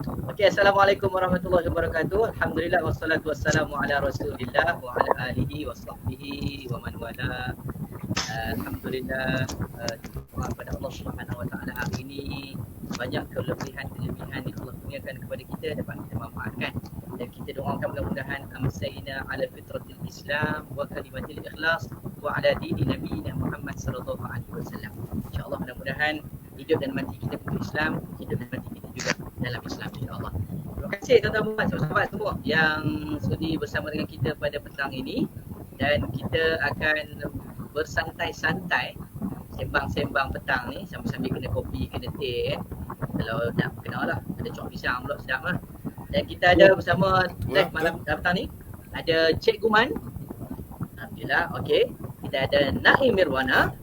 Okey, Assalamualaikum warahmatullahi wabarakatuh. Alhamdulillah wassalatu wassalamu ala Rasulillah wa ala alihi wa sahbihi wa man wala. Alhamdulillah, doa kepada Allah Subhanahu wa taala hari ini banyak kelebihan-kelebihan yang Allah kurniakan kepada kita dapat kita manfaatkan, dan kita doakan mudah-mudahan amsayna ala fitratil Islam wa kalimatil ikhlas wa ala dini nabiyina Muhammad sallallahu alaihi wasallam. Insya-Allah mudah-mudahan hidup dan mati kita pun Islam, hidup dan mati kita juga dalam Islam, insya-Allah. Terima kasih tuan-tuan, sahabat-sahabat semua yang sudi bersama dengan kita pada petang ini, dan kita akan bersantai-santai sembang-sembang petang ni sambil-sambil kena kopi, kena teh. Kalau tak kena lah, ada cok pisang pula sedap lah. Dan kita ada bersama malam petang ni ada Cik Guman. Alhamdulillah, okey. Kita ada Naim Mirwana.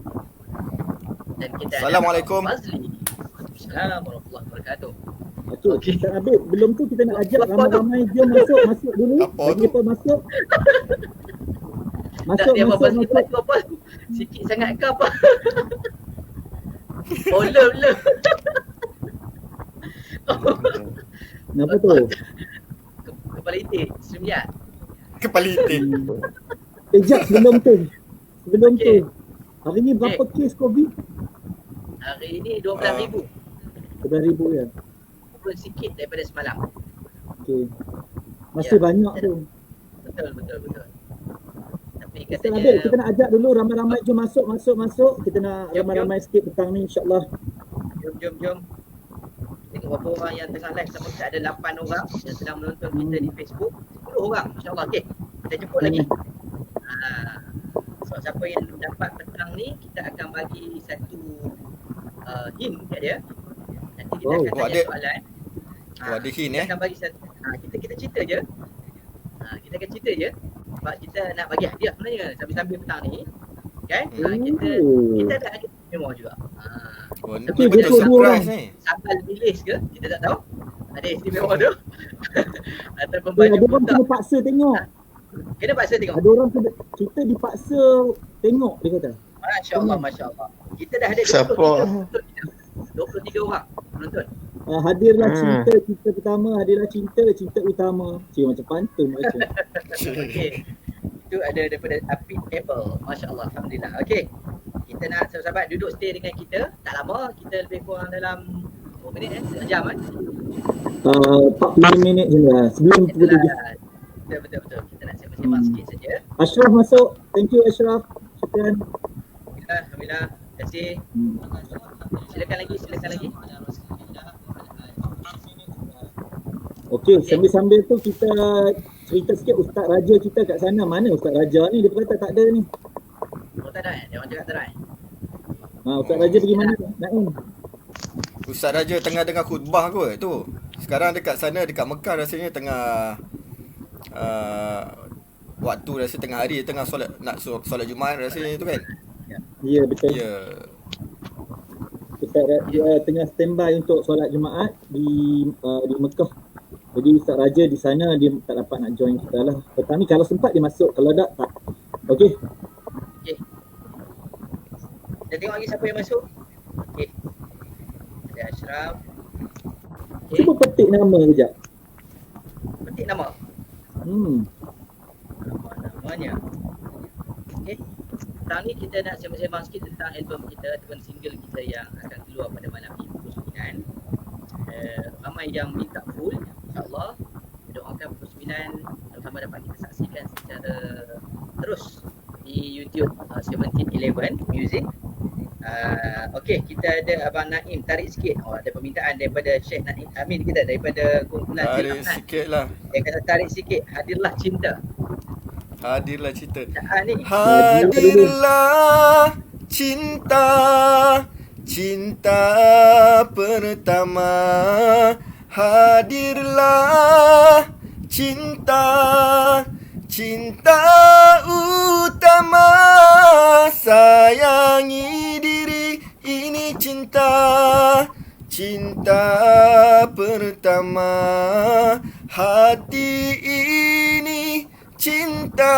Dan kita Assalamualaikum. Assalamualaikum warahmatullahi wabarakatuh. Okey, Ustaz Habib, belum tu kita nak ajak ramai-ramai dia masuk dulu. Bagi apa masuk? Masuk. Apa? Sikit sangat ke apa? Oh, love. Kenapa tu? Kepala itik, Semiat. Kepala itik. Sekejap sebelum tu. Hari ni berapa kes COVID? Hari ni 12,000. 12,000 ya? Turun sikit daripada semalam. Okey. Masih banyak tu. Betul. Tapi Ustaz katanya Habib, kita nak ajak dulu ramai-ramai jom masuk. Kita nak ramai-ramai sikit petang ni insya-Allah. Jom. Tengok berapa orang yang tengah live sama kita, ada 8 orang yang sedang menonton kita di Facebook. 10 orang insya-Allah. Okey. Kita jemput lagi. So siapa yang dapat petang ni, kita akan bagi satu hint kat dia. Nanti kita akan tanya soalan. Ada hint kita akan bagi satu. Kita cerita je. Kita akan cerita je. Sebab kita nak bagi hadiah sebenarnya sambil-sambil petang ni. Kan? Kita ada hadiah istimewa juga. Okey, betul surprise ni. Sambal bilis ke? Kita tak tahu. Ada istimewa tu. Ataupun Ada baju orang kena paksa tengok. Kena paksa tengok. Ada orang kita dipaksa tengok, dia kata. Masya-Allah. Kita dah ada 23 orang penonton. Hadirlah cinta pertama, hadirlah cinta utama. Cik macam pantun macam. Okey. Itu ada daripada Apit Apple. Masya-Allah, alhamdulillah. Okey. Kita nak sahabat-sahabat duduk stay dengan kita. Tak lama, kita lebih kurang dalam berapa minit sejam kan? 40 minit je lah. Sebelum pukul 7. Betul. Kita nak sembang-sembang sikit saja. Ashraf masuk. Thank you Ashraf. Syukran. Alhamdulillah. Terima kasih. Silakan lagi. Okey, sambil-sambil tu kita cerita sikit Ustaz Raja kita kat sana. Mana Ustaz Raja ni? Dia kata tak ada ni. Oh, tak ada. Dia orang cakap tak ada. Ustaz Raja pergi mana? Naim. Ustaz Raja tengah dengar khutbah kot tu. Sekarang dekat sana, dekat Mekah rasanya tengah waktu rasa tengah hari, tengah solat Jumaat rasanya tu kan. Ya, betul. Ya. Ustaz Raja tengah standby untuk solat Jumaat di Mekah. Jadi Ustaz Raja di sana dia tak dapat nak join kita lah. Petang ni kalau sempat dia masuk, kalau tak. Okey. Kita tengok lagi siapa yang masuk. Okey. Ada Ashraf. Cuba petik nama kejap. Petik nama. Namanya. Okey. Sekarang ni kita nak sembang-sembang sikit tentang album kita ataupun single kita yang akan keluar pada malam ni pukul 9. Ramai yang minta full, insyaAllah. Doakan pukul 9 sama dapat kita saksikan secara terus di YouTube 1711 Music. Okey, kita ada Abang Naim, tarik sikit. Ada permintaan daripada Syekh Naim Amin kita daripada kumpulan Tarik sikit lah. Dia kata tarik sikit, hadirlah cinta. Hadirlah cinta. Hadirlah cinta. Cinta pertama. Hadirlah cinta. Cinta utama. Sayangi diri ini cinta. Cinta pertama. Hati ini cinta,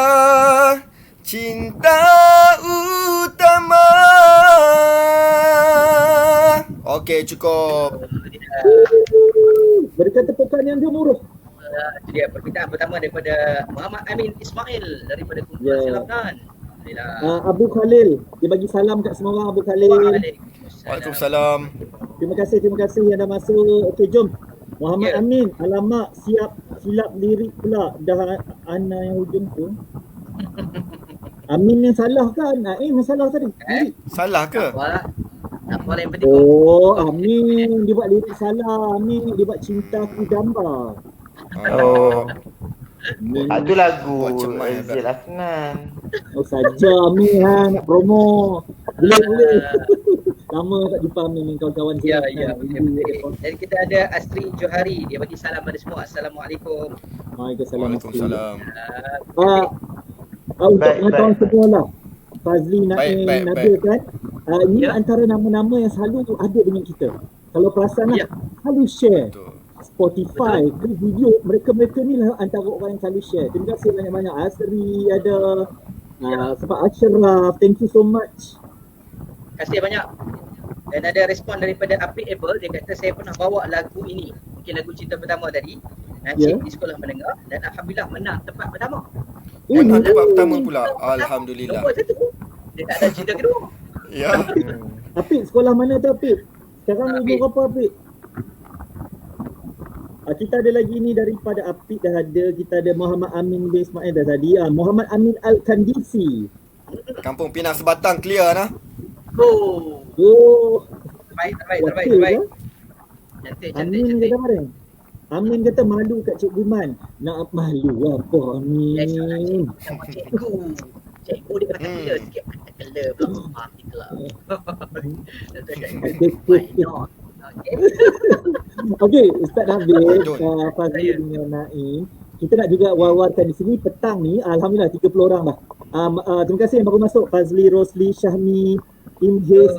cinta utama. Okey, cukup. berkata pekan yang gemuruh. Itu dia permintaan pertama daripada Muhammad Amin Ismail daripada kumpulan Selatan. Alhamdulillah. Abu Khalil, dia bagi salam kat semua orang. Abu Khalil, Waalaikumsalam. terima kasih yang dah masuk. Okey, jom. Muhammad Ya. Amin, alamak silap lirik pula. Dah Ana yang hujung tu. Amin yang salah kan? Naim yang salah tadi. Lirik. Salah ke? Tak apa lah, yang penting Oh, Amin. Dia buat lirik salah. Amin, dia buat cintaku gambar. Oh, Amin. itu lagu Macam mana, Zil Afnan. Oh saja Amin nak promo. Boleh. Lama tak jumpa Amin dengan kawan-kawan Ya, saya. ya, betul. Dan kita ada Astri Johari, dia bagi salam pada semua. Assalamualaikum. Waalaikumsalam. Waalaikumsalam. Untuk Baik, pengetahuan baik. semua lah. Fazli, Naim, Baik, Nabil kan. Ini Ya. antara nama-nama yang selalu ada dengan kita. Kalau perasan Ya. lah, selalu share. Betul. Spotify ke video, mereka ni lah antara orang yang selalu share. Terima kasih banyak-banyak. Asri ada, sebab Ashraf, thank you so much. Terima kasih banyak. Dan ada respon daripada Apik Apple, dia kata saya pernah bawa lagu ini. Mungkin lagu cinta pertama tadi. Ya. Di sekolah mendengar dan alhamdulillah menang tempat pertama. Menang ni tempat pertama pula. Alhamdulillah. Nombor satu. Dia tak ada cinta kedua. Ya. Apik, sekolah mana tu Apik? Sekarang Apik. umur berapa Apik? Kita ada lagi ni daripada Apik dah ada. Kita ada Muhammad Amin bin Ismail dah tadi. Muhammad Amin Al-Kandisi. Kampung Pinang Sebatang clear nah. Oh. Oh, Terbaik. wakil ke? Cantik. Amin kata kemarin. Amin kata malu kat Cikgu Man. Nak malu apa Amin? Sama cikgu. Cikgu dia kata clear sikit. Clear pula. Clear. Why not? Okay. Okey, Ustaz Hafiz, Betul. Fazli dengan Naim. Kita nak juga war-warkan di sini petang ni. Alhamdulillah 30 orang dah. Terima kasih yang baru masuk. Fazli, Rosli, Syahmi, Imhiz,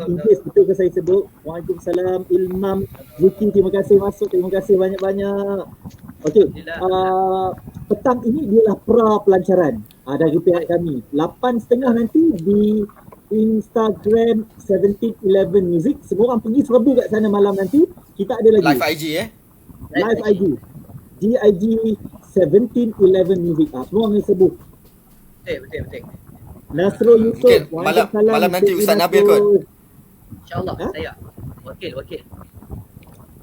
betul ke saya sebut? Waalaikumsalam. Ilmam, Zuki, terima kasih masuk. Terima kasih banyak-banyak. Okey, petang ini ialah pra-pelancaran dari pihak kami. 8.30 nanti di Instagram 1711 Music. Semua orang pergi serbu kat sana malam nanti. Kita ada lagi Live IG live IG GIG 1711 Music. Semua orang serbu. Betul. Nasrul Yusof, Mungkin malam nanti Cikgu Ustaz Nabil Nasrul. kot. InsyaAllah Ha? saya. Wakil.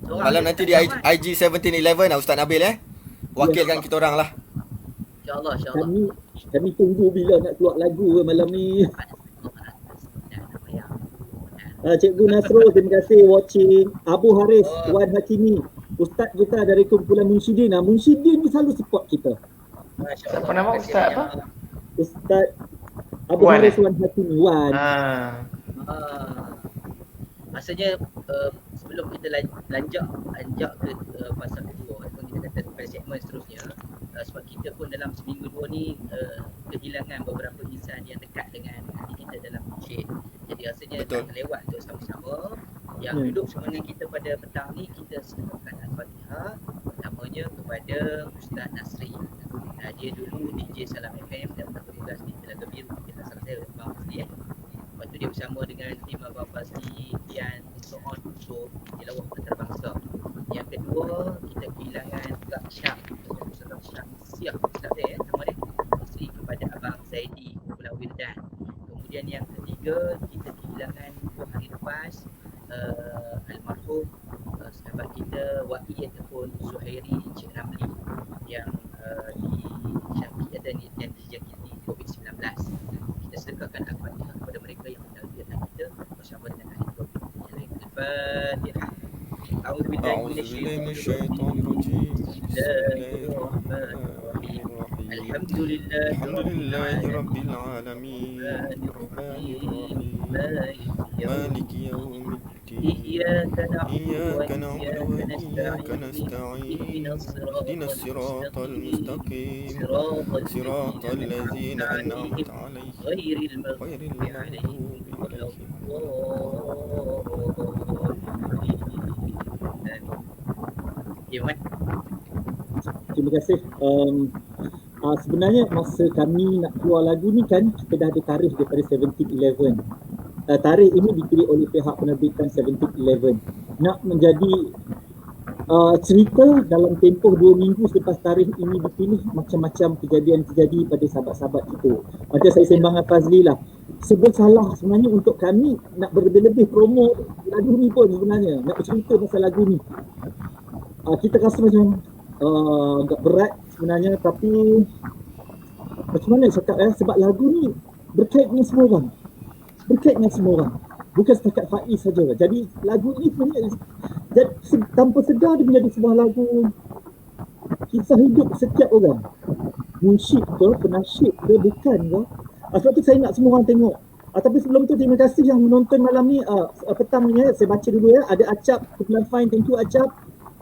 Seorang Malam je nanti tak di selamat. IG 1711 Ustaz Nabil wakilkan kita orang lah. InsyaAllah. Kami tunggu bila nak keluar lagu malam ni. Cikgu Nasrul, terima kasih watching. Abu Haris, Wan Hakimi, Ustaz kita dari kumpulan Munsyidin. Munsyidin ni selalu support kita. Apa nama Ustaz apa? Ustaz Abu Wan, Haris Wan Hakimi. Wan. Maksudnya sebelum kita lanjak ke pasal kedua ataupun kita kata pada segmen seterusnya, sebab kita pun dalam seminggu dua ni kehilangan beberapa insan yang dekat dengan hati kita dalam masjid. Jadi rasanya Betul. tak terlewat untuk sama-sama yang duduk bersama dengan kita pada petang ni, kita sedekahkan Al-Fatihah pertamanya kepada Ustaz Nasri. Dia dulu DJ Salam FM dan bertugas di Telaga Biru. Kita salah saya Abang Fazli Lepas tu dia bersama dengan tim Abang Fazli, Dian, so on untuk tilawah antarabangsa. Yang kedua, kita kehilangan Kak Syah, Ustaz Syah Siah, Ustaz saya nama dia, isteri kepada Abang Zaidi, Pulau Wildan. Kemudian yang ketiga, kita kehilangan 2 hari lepas almarhum sahabat kita Wai ataupun Zuhairi Cik Ramli yang yang dijangkiti COVID-19. Kita sedekahkan Al-Fatihah kepada mereka yang menanggalkan kita bersama dengan ahli COVID yang lain. Al-Fatihah. A'udzubillahi minasyaitonirrajim. Bismillahirrahmanirrahim. Alhamdulillahi Rabbil Alamin. Maliki yawmiddin. إياك إياك نعبد نعبد وإياك نستعين. اهدنا الصراط المستقيم صراط الذين أنعمت عليهم غير غير المغضوب المغضوب عليهم ولا عليهم. الضالين. Terima kasih. Sebenarnya masa kami nak keluar lagu ni kan, kita dah ada tarikh daripada 1711. Tarikh ini dipilih oleh pihak penerbitan 1711. Nak menjadi cerita dalam tempoh 2 minggu selepas tarikh ini dipilih, macam-macam kejadian terjadi pada sahabat-sahabat kita. Macam saya sembang dengan Fazli lah, sebab salah sebenarnya untuk kami nak berlebih-lebih promo lagu ni pun sebenarnya, nak bercerita pasal lagu ni. Kita rasa macam agak berat sebenarnya, tapi macam mana cakap sebab lagu ni berkait dengan semua orang. Berkait dengan semua orang. Bukan setakat Faiz saja. Jadi lagu ni sebenarnya tanpa sedar dia menjadi sebuah lagu kisah hidup setiap orang. Munsyid ke, penasyid ke, bukan ke. Sebab tu saya nak semua orang tengok. Tapi sebelum tu terima kasih yang menonton malam ni. Petang ni saya baca dulu ada Acap, kumpulan Fine, thank you Acap.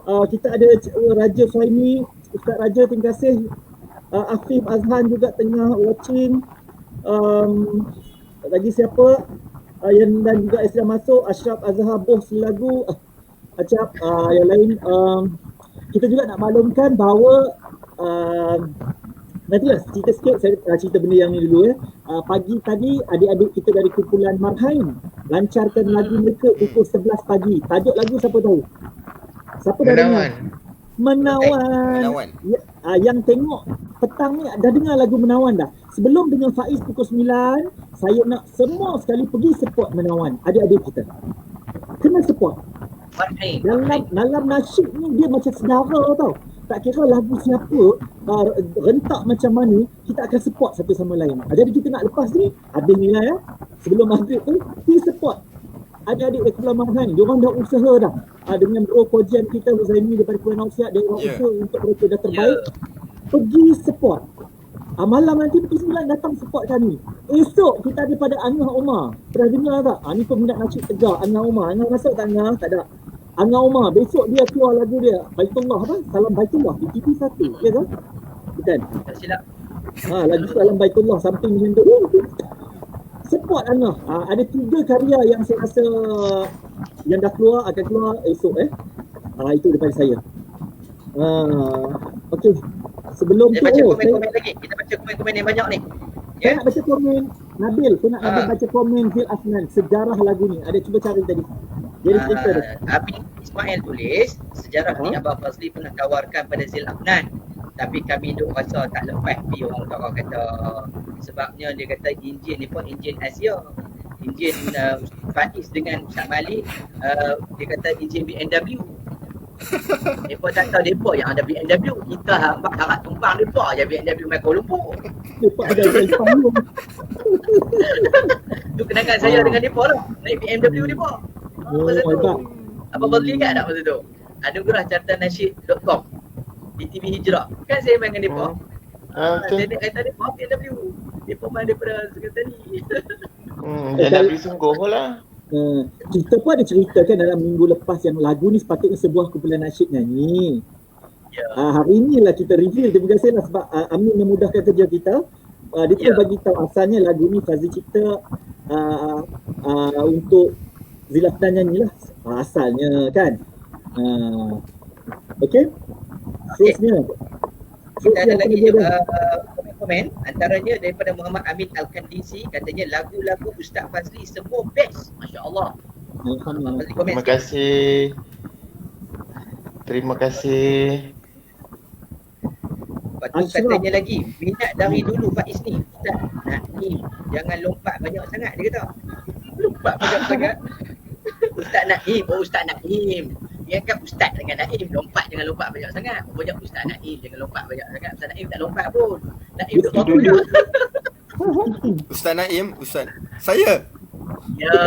Kita ada Raja Suhaimi, Ustaz Raja, terima kasih. Afif Azhan juga tengah watching. Lagi siapa? Yang dan juga yang masuk, Ashraf Azhar bos lagu. Acap, yang lain. Kita juga nak maklumkan bahawa nantilah cerita sikit, saya cerita benda yang ni dulu pagi tadi adik-adik kita dari kumpulan Marhain lancarkan lagu mereka pukul 11 pagi. Tajuk lagu siapa tahu? Siapa dah dengar? Menawan. Yang tengok petang ni dah dengar lagu Menawan dah. Sebelum dengan Faiz pukul 9, saya nak semua sekali pergi support Menawan. Adik-adik kita kena support. Dalam nasyid ni dia macam saudara tau. Tak kira lagu siapa, rentak macam mana, kita akan support satu sama lain. Jadi kita nak lepas ni, habis ni lah sebelum maghrib tu, pergi support adik-adik dari Kumpulan Marhain. Diorang dah usaha dah. Dengan bro Kojian kita, Huzaimi daripada Kumpulan Nausiat, dia orang usaha untuk mereka dah terbaik. Pergi support. Malam nanti pukul 9 datang support kami. Esok kita ada pada Angah Omar. Pernah dengar tak? Ni peminat nasyid tegak Angah Omar. Angah masuk tak Angah? Tak ada. Angah Omar, besok dia keluar lagu dia Baitullah apa? Salam Baitullah di TV1, ya kan? Bukan? Tak silap. Lagu Salam Baitullah, something macam tu. Support Angah. Ada 3 karya yang saya rasa yang dah keluar, akan keluar esok itu daripada saya. Okey. Sebelum tu baca komen-komen lagi. Kita baca komen-komen yang banyak ni. Saya nak baca komen Nabil. Saya nak Nabil baca komen Zil Asnan, sejarah lagu ni. Ada cuba cari tadi. Jadi cerita dia. Abi Ismail tulis, sejarah ni Abang Fazli pernah tawarkan pada Zil Afnan. Tapi kami duk rasa tak lepas pi orang kata. Sebabnya dia kata enjin ni pun enjin Asia. Enjin Faiz dengan Ustaz Malik, dia kata enjin BMW. Mereka tak tahu mereka yang ada BMW. Kita harap tumpang mereka je BMW main Kuala Lumpur. Mereka ada Jepang. Tu kenangan saya dengan mereka lah. Naik BMW mereka. Masa tu Abang Fazli ingat tak masa tu? Anugerah Carta Nasyid.com di TV Hijrah. Kan saya main dengan mereka. Saya nak kata mereka BMW. Mereka main daripada sekretari. BMW sungguh lah. Kita pun ada cerita kan dalam minggu lepas yang lagu ni sepatutnya sebuah kumpulan nasyid nyanyi. Hari ni lah kita reveal. Terima kasih lah sebab Amin memudahkan kerja kita. Dia pun bagi tahu asalnya lagu ni Fazli cipta untuk Zil Afnan nyanyi lah asalnya kan. Okey. Terusnya kita ada lagi komen antaranya daripada Muhammad Amin Al-Kandisi, katanya lagu-lagu Ustaz Fazli semua best. Masya-Allah. Terima kasih. Terima kasih. Lepas tu katanya lagi, minat dari dulu Faiz ni. Ustaz Naim, jangan lompat banyak sangat, dia kata. Lompat banyak sangat. Ustaz Naim, Ustaz Naim. Dia kan Ustaz dengan Naim, jangan lompat banyak sangat. Banyak Ustaz Naim, jangan lompat banyak sangat. Ustaz Naim tak lompat pun. Naim duduk bangku je. Ustaz Naim, Ustaz. Saya. Ya,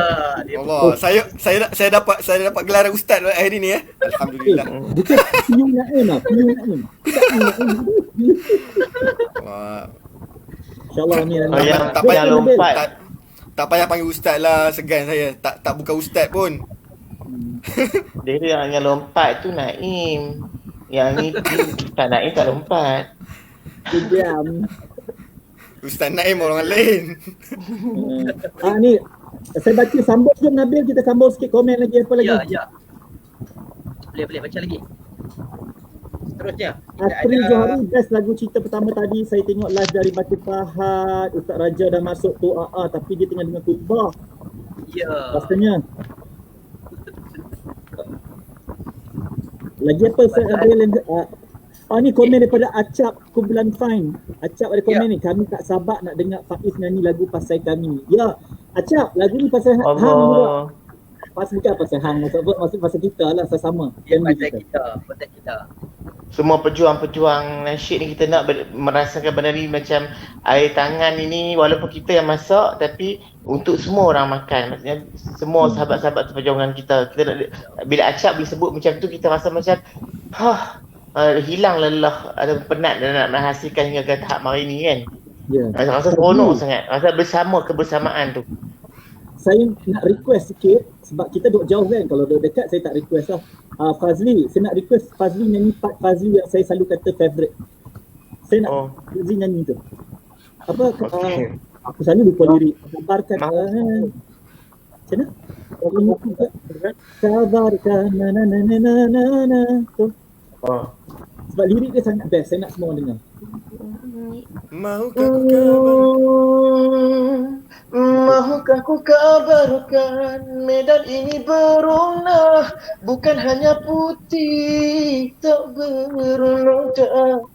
dia Allah, saya dapat gelaran ustaz hari ni Alhamdulillah. Bukan Piyu Naim lah, Piyu Naim. Wah. InsyaAllah ni yang lompat. Tak payah panggil ustaz lah, segan saya. Tak bukan ustaz pun. Dia yang lompat tu Naim. Yang ni tak Naim tak lompat. Diam. Ustaz Naim orang lain. Ni saya baca sambung je Nabil, kita sambung sikit komen lagi apa lagi? Ya. Boleh baca lagi. Seterusnya Astri Johari, best lagu cerita pertama tadi. Saya tengok live dari Batu Pahat. Ustaz Raja dah masuk tu tapi dia tengah dengar khutbah. Ya. Pastinya Lagi apa Ustaz Abil yang ni komen daripada Acap Kumpulan Fine. Acap ada komen ni, kami tak sabar nak dengar Faiz nyanyi lagu Pasal Kami. Ya, Acap, lagu ni pasal hang juga. Allah. Pasal bukan pasal hang, maksud pasal kita lah, sama. Ya, pasal kita. Semua pejuang-pejuang nasyid ni kita nak merasakan benda ni macam air tangan ini, walaupun kita yang masak tapi untuk semua orang makan. Maksudnya semua sahabat-sahabat perjuangan kita. Kita nak, bila Acap boleh sebut macam tu, kita rasa macam hilang lelah atau penat dan nak menghasilkan hingga ke tahap hari ni kan. Ya. Rasa seronok sangat. Rasa bersama kebersamaan tu. Saya nak request sikit sebab kita duduk jauh kan. Kalau duduk dekat saya tak request lah. Fazli, saya nak request Fazli nyanyi part Fazli yang saya selalu kata favourite. Saya nak Fazli nyanyi tu. Apa? Aku selalu lupa lirik. Kabarkan. Macam mana? Kabarkan. Na. Tu. Sebab lirik dia sangat best. Saya nak semua orang dengar. Maukah ku kabar? Mahukah ku kabarkan medan ini berwarna, bukan hanya putih tak bernoda.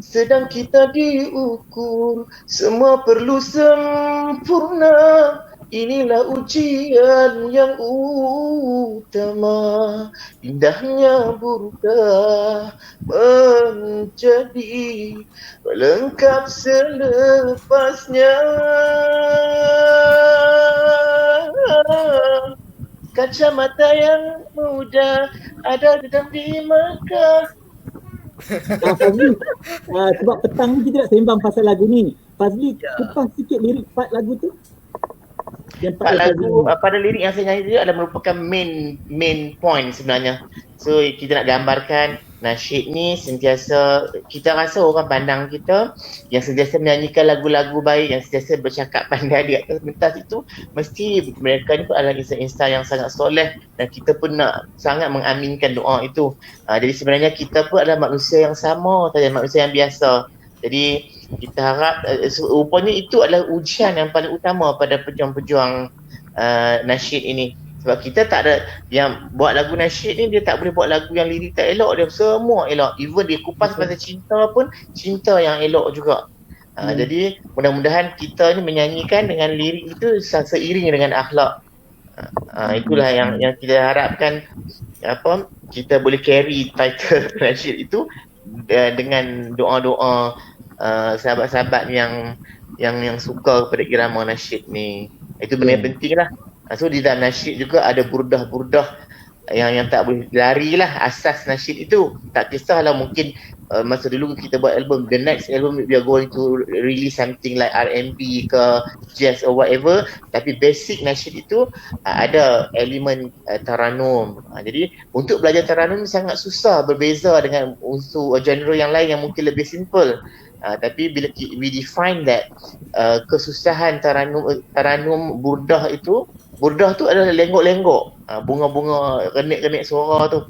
Sedang kita diukur, semua perlu sempurna. Inilah ujian yang utama. Indahnya burukah menjadi pelengkap selepasnya. Kacamata yang muda ada dedam di Makkah. Fazli, sebab petang ni kita nak sembang pasal lagu ni. Fazli, kupas sikit lirik part lagu tu. Part lagu pada lirik yang saya nyanyi tu adalah merupakan main point sebenarnya. So kita nak gambarkan nasyid ni sentiasa kita rasa orang pandang kita yang sentiasa menyanyikan lagu-lagu baik, yang sentiasa bercakap pandai di atas pentas itu, mesti mereka ni pun adalah insan-insan yang sangat soleh dan kita pun nak sangat mengaminkan doa itu. Jadi sebenarnya kita pun adalah manusia yang sama saja, manusia yang biasa. Jadi kita harap rupanya itu adalah ujian yang paling utama pada pejuang-pejuang nasyid ini. Sebab kita tak ada yang buat lagu nasyid ni, dia tak boleh buat lagu yang lirik tak elok, dia semua elok. Even dia kupas pasal cinta pun, cinta yang elok juga. Jadi mudah-mudahan kita ni menyanyikan dengan lirik itu seiring dengan akhlak. Itulah yang kita harapkan, kita boleh carry title nasyid itu dengan doa-doa sahabat-sahabat yang suka kepada irama nasyid ni. Itu benda yang penting lah. So di dalam nasyid juga ada burdah-burdah yang tak boleh lari lah asas nasyid itu. Tak kisahlah mungkin masa dulu kita buat album, the next album we are going to release something like R&B ke jazz or whatever, tapi basic nasyid itu ada elemen taranum. Jadi untuk belajar taranum sangat susah, berbeza dengan unsur genre yang lain yang mungkin lebih simple. Tapi bila we define that kesusahan taranum burdah itu, burdah tu adalah lenggok-lenggok, bunga-bunga kenik-kenik suara tu.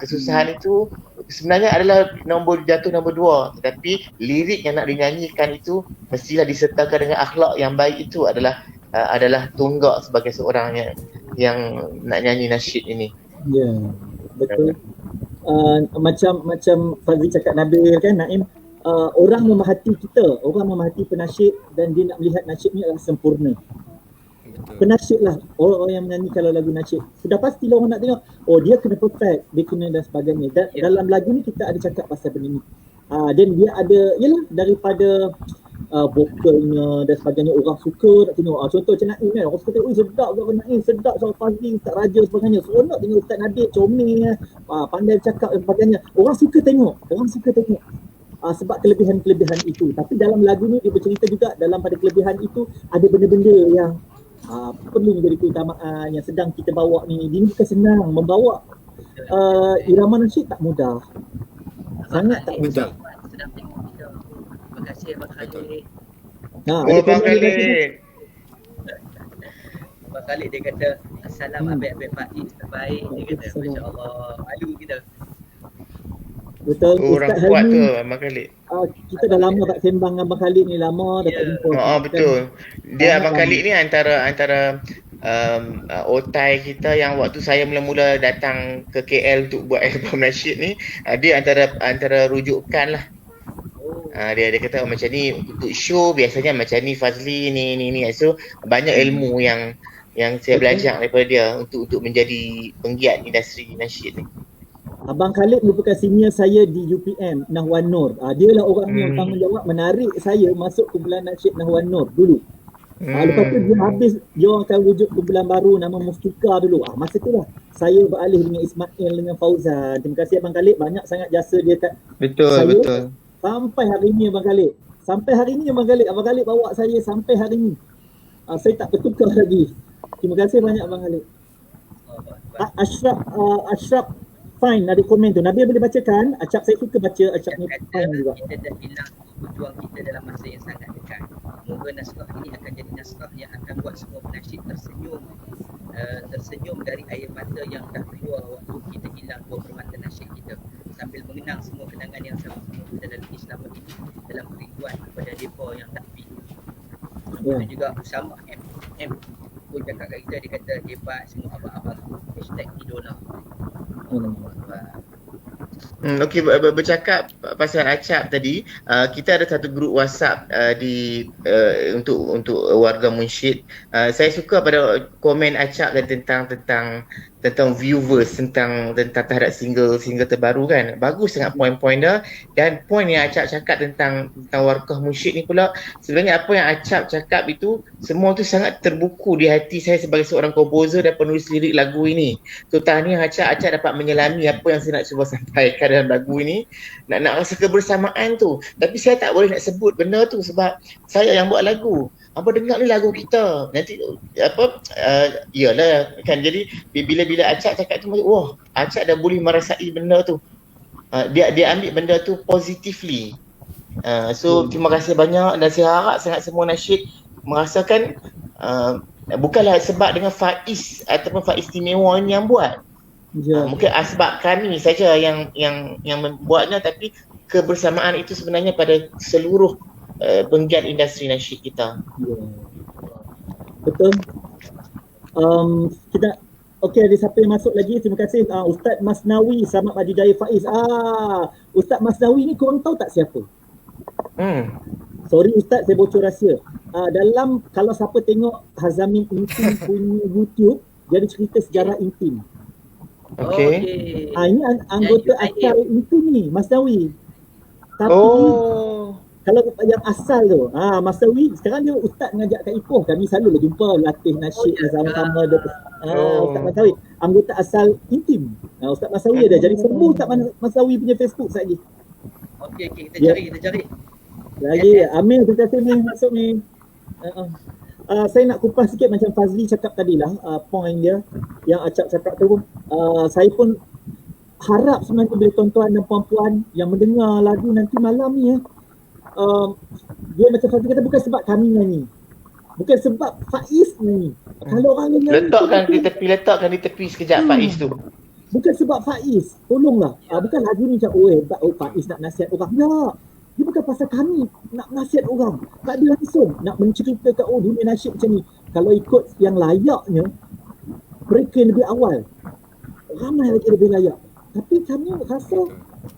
Kesusahan itu sebenarnya adalah jatuh nombor 2, tetapi lirik yang nak dinyanyikan itu mestilah disertakan dengan akhlak yang baik. Itu adalah tunggak sebagai seorang yang nak nyanyi nasyid ini. Ya, betul. Macam Fazli cakap Nabil kan, Naim, orang memahati kita, orang memahati penasyid dan dia nak melihat nasyid ni adalah sempurna. Penasyid lah, orang yang menyanyi kalau lagu nasyid, sudah pastilah orang nak tengok, oh dia kena perfect, dia kena dan sebagainya. Dan dalam lagu ni kita ada cakap pasal benda ni. Dan dia ada, yalah, daripada vokalnya dan sebagainya, orang suka nak tengok. Contoh macam Naim kan, orang suka tengok, sedap suara Naim, sedap suara Fazli, Ustaz Raja sebagainya. Seronok tengok Ustaz Nadir, comel, pandai cakap dan sebagainya. Orang suka tengok. Sebab kelebihan-kelebihan itu. Tapi dalam lagu ni dia bercerita juga, dalam pada kelebihan itu ada benda-benda yang perlu menjadi keutamaan yang sedang kita bawa ni. Dia bukan senang membawa irama nasyid, tak mudah. Sangat tak mudah. Sedang tengok kita. Terima kasih Abang Khalid. Abang Khalid. Abang Khalid dia kata, Assalam Abang Faiz terbaik. Dia kata, Masya Allah, malu kita. Betul. Orang Ustaz kuat Helmi, tu Abang Khalid. kita dah lama tak sembang dengan Abang Khalid ni, lama dah tak jumpa. Betul. Dia Abang Khalid ni antara otai kita yang waktu saya mula-mula datang ke KL untuk buat album nasyid ni, dia antara rujukan lah. Dia kata macam ni untuk show biasanya macam ni Fazli ni. So banyak ilmu yang saya belajar daripada dia untuk menjadi penggiat industri nasyid ni. Abang Khalid merupakan senior saya di UPM Nahwan Nur. Dia lah orang yang tanggungjawab menarik saya masuk kumpulan nasyid Nahwan Nur dulu. Lepas tu dia orang akan wujud kumpulan baru nama Mustika dulu. Masa tu lah saya beralih dengan Ismail dengan Fauzan. Terima kasih Abang Khalid, banyak sangat jasa dia kat saya. Betul. Sampai hari ni Abang Khalid. Abang Khalid bawa saya sampai hari ni. Saya tak bertukar lagi. Terima kasih banyak Abang Khalid. Ashraf fine ada komen tu. Nabil boleh bacakan? Acap saya suka baca acap ni fine juga. Kita dah hilang pejuang kita dalam masa yang sangat dekat. Moga naskah ini akan jadi naskah yang akan buat semua penasyid tersenyum dari air mata yang dah keluar waktu kita hilang dua permata nasyid kita, sambil mengenang semua kenangan yang sama-sama kita dalam Islam ini, dalam kerinduan kepada mereka yang takbir. Dan juga Usama M pun cakap kat kita, dia kata hebat semua abang-abang #idola. Okey, bercakap pasal Acap tadi, kita ada satu grup WhatsApp untuk warga munsyid. Saya suka pada komen Acap dan tentang viewers, tentang terhadap single terbaru kan. Bagus sangat poin-poin dia, dan poin yang Acap cakap tentang warga munsyid ni pula, sebenarnya apa yang Acap cakap itu semua tu sangat terbuku di hati saya sebagai seorang komposer dan penulis lirik lagu ini. So tahniah Acap dapat menyelami apa yang saya nak cuba sampaikan dalam lagu ini, nak rasa kebersamaan tu. Tapi saya tak boleh nak sebut benda tu sebab saya yang buat lagu. Apa dengar ni lagu kita. Nanti iyalah kan, jadi bila Acap cakap tu, wah, Acap dah boleh merasai benda tu. Dia ambil benda tu positively. So terima kasih banyak, dan saya harap sangat semua nasyid merasakan bukanlah sebab dengan Faiz ataupun Faiz Istimewa ni yang buat. Mungkin sebab kami saja yang membuatnya, tapi kebersamaan itu sebenarnya pada seluruh penggiat industri nasyid kita. Betul. Kita okey, ada siapa yang masuk lagi? Terima kasih Ustaz Masnawi. Selamat pagi Jaya Faiz. Ustaz Masnawi ni korang tahu tak siapa? Sorry Ustaz, saya bocor rahsia. Dalam, kalau siapa tengok Hazamin Intim punya YouTube, dia ada cerita sejarah intim. Okey. Ini anggota asal intim ni, Masnawi. Tapi kalau yang asal tu, Masnawi sekarang dia ustaz mengajar kat Ipoh. Kami selalu jumpa latih nasyid sama-sama dia. Ustaz Masnawi, anggota asal intim. Ustaz Masnawi ada. Jadi semua Ustaz Masnawi punya Facebook sekali. Okey, kita cari. Lagi Amir, terima kasih ni masuk ni. Saya nak kupas sikit macam Fazli cakap tadi lah, point dia yang Acap cakap tu. Saya pun harap sebenarnya bila tuan-tuan dan puan-puan yang mendengar lagu nanti malam ni dia macam Fazli kata, bukan sebab kami nyanyi, bukan sebab Faiz nyanyi. Kalau orang yang nyanyi, letakkan di tepi sekejap Faiz tu. Bukan sebab Faiz, tolonglah. Bukan lagu ni macam hebat, Faiz nak nasihat orang. Tak. Dia bukan pasal kami nak nasihat orang. Tak ada langsung nak menceritakan dunia nasyid macam ni. Kalau ikut yang layaknya, mereka lebih awal, ramai lagi lebih layak. Tapi kami rasa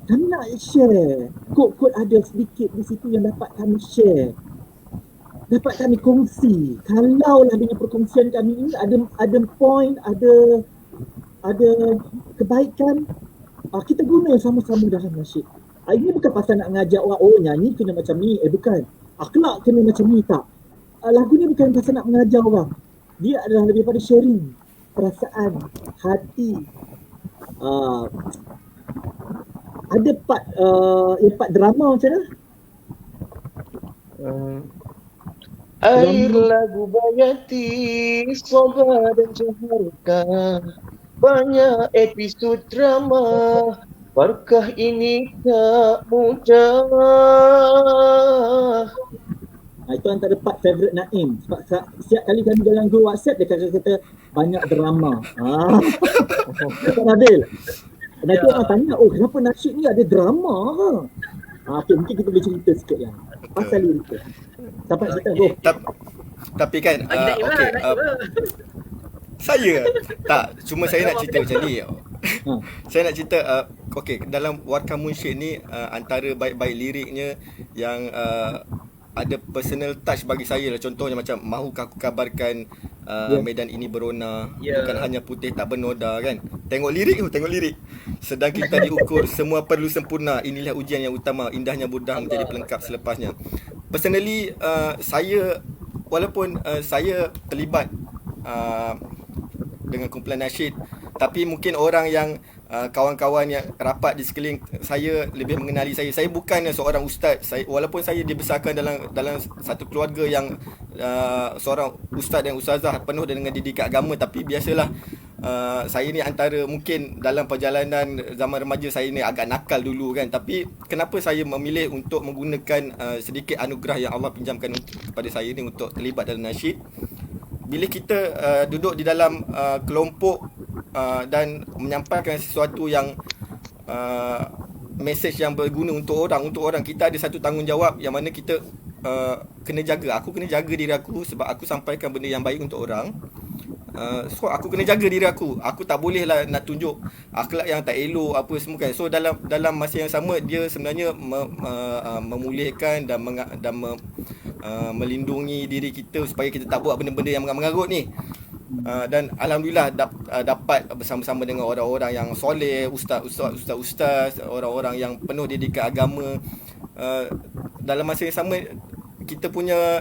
kami nak share. Kod-kod ada sedikit di situ yang dapat kami share, dapat kami kongsi. Kalau lah dengan perkongsian kami ini ada point, ada kebaikan, kita guna sama-sama dalam nasyid. Ini bukan pasal nak ngajak orang, nyanyi kena macam ni. Bukan. Akhlak kena macam ni, tak. Lagu ni bukan pasal nak mengajar orang. Dia adalah lebih pada sharing perasaan, hati. Ada part drama macam mana? Air lagu Bayati, Soba dan Jaharka, banyak episod drama. Barkah ini tak mudah. Itu antara part favourite Naim. Sebab setiap kali kami dalam group WhatsApp, dia kata banyak drama. Kata Nabil. Nanti orang tanya, kenapa nasyid ni ada drama ke? Okay, mungkin kita boleh cerita sikit lah pasal lirik tu. Sampai cerita, Tapi kan Saya tak, cuma saya nak cerita macam ni. Ha. Saya nak cerita okey, dalam Warkah Munsyid ni antara baik-baik liriknya yang ada personal touch bagi saya lah. Contohnya macam mahukah aku kabarkan medan ini berona, bukan hanya putih tak bernoda kan. Tengok lirik tu, tengok lirik. Sedang kita diukur semua perlu sempurna, inilah ujian yang utama, indahnya buddha menjadi pelengkap selepasnya. Personally saya walaupun saya terlibat dengan kumpulan nasyid, tapi mungkin orang yang kawan-kawan yang rapat di sekeliling saya lebih mengenali saya. Saya bukan seorang ustaz. Walaupun saya dibesarkan dalam satu keluarga yang seorang ustaz dan ustazah penuh dengan didikan agama, tapi biasalah saya ni antara mungkin dalam perjalanan zaman remaja saya ni agak nakal dulu kan. Tapi kenapa saya memilih untuk menggunakan sedikit anugerah yang Allah pinjamkan kepada saya ni untuk terlibat dalam nasyid. Bila kita duduk di dalam kelompok dan menyampaikan sesuatu yang message yang berguna untuk orang, kita ada satu tanggungjawab yang mana kita kena jaga. Aku kena jaga diri aku sebab aku sampaikan benda yang baik untuk orang. So aku kena jaga diri aku. Aku tak boleh lah nak tunjuk akhlak yang tak elok apa semua kan. So dalam masa yang sama dia sebenarnya memulihkan dan melindungi diri kita supaya kita tak buat benda-benda yang mengarut ni. Dan alhamdulillah dapat bersama-sama dengan orang-orang yang soleh, ustaz, orang-orang yang penuh didikan agama. Dalam masa yang sama kita punya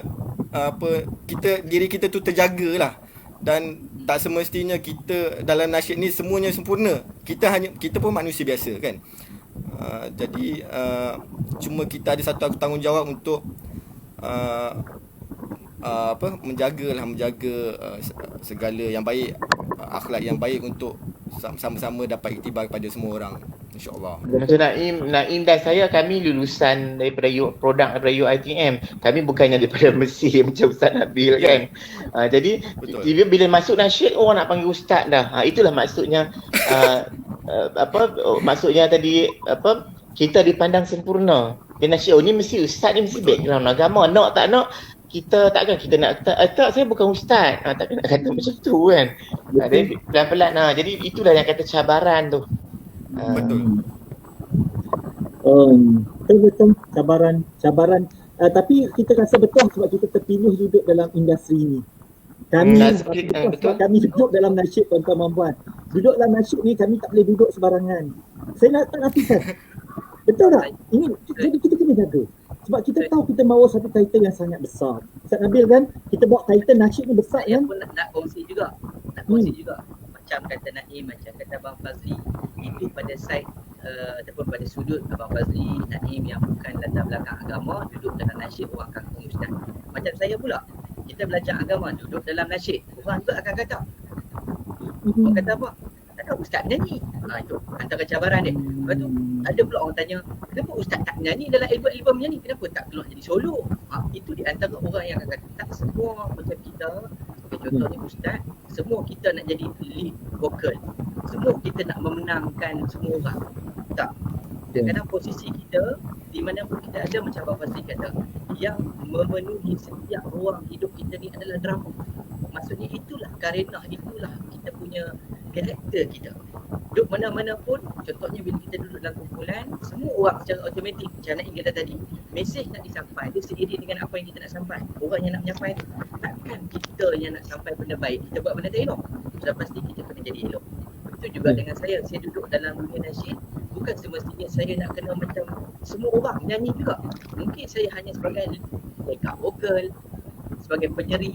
diri kita tu terjagalah. Dan tak semestinya kita dalam nasyid ni semuanya sempurna. Kita pun manusia biasa kan. Jadi cuma kita ada satu tanggungjawab untuk menjaga segala yang baik, akhlak yang baik untuk sama-sama dapat iktibar kepada semua orang, insya-Allah. Macam Naim dan saya, kami lulusan daripada produk daripada UiTM. Kami bukannya daripada Mesir macam Ustaz Nabil kan. Jadi bila masuk nasyid orang nak panggil ustaz dah. Itulah maksudnya maksudnya tadi kita dipandang sempurna. Dia nasyid ni mesti ustaz ni mesti background agama. Nak tak nak kita nak tak saya bukan ustaz. Takkan nak kata macam tu kan. Jadi pelan-pelan jadi itulah yang kata cabaran tu. Betul. Betul cabaran. Tapi kita rasa betul sebab kita terpilih duduk dalam industri ni. Kami duduk dalam nasyid tuan-tuan dan puan. Duduk dalam nasyid ni kami tak boleh duduk sebarangan. Saya nak nafikan. Betul tak? Ini jadi kita kena jaga. Sebab kita tahu kita bawa satu title yang sangat besar. Ustaz Nabil kan, kita bawa title nasyid ni besar kan? Saya pun nak kongsi juga. Macam kata Naim, macam kata Abang Fazli, itu pada side ataupun pada sudut Abang Fazli, Naim yang bukan latar belakang agama, duduk dalam nasyid orang kampung ustaz. Macam saya pula, kita belajar agama, duduk dalam nasyid, orang juga akan kata. Orang kata apa? Takkan ustaz nyanyi? Itu antara cabaran dia. Lepas tu ada pula orang tanya, kenapa ustaz tak nyanyi dalam album menyanyi? Kenapa tak keluar jadi solo? Itu di antara orang yang akan kata, tak semua macam kita. Contohnya ustaz, semua kita nak jadi lead vocal. Semua kita nak memenangkan semua orang. Tak. Kadang-kadang posisi kita di mana pun kita ada, macam Abang Fazli kata, yang memenuhi setiap ruang hidup kita ni adalah drama. Maksudnya itulah karenah, itulah kita punya karakter kita. Duduk mana-mana pun, contohnya bila kita duduk dalam kumpulan, semua orang secara automatik, macam Naim kata tadi, mesej nak disampai, dia seiring dengan apa yang kita nak sampai. Orang yang nak menyampaikan tu, takkan kita yang nak sampai benda baik, kita buat benda tak elok. Sudah pasti kita kena jadi elok. Itu juga dengan saya duduk dalam dunia nasyid, bukan semestinya saya nak kena macam semua orang nyanyi juga. Mungkin saya hanya sebagai backup vokal, sebagai penyeri.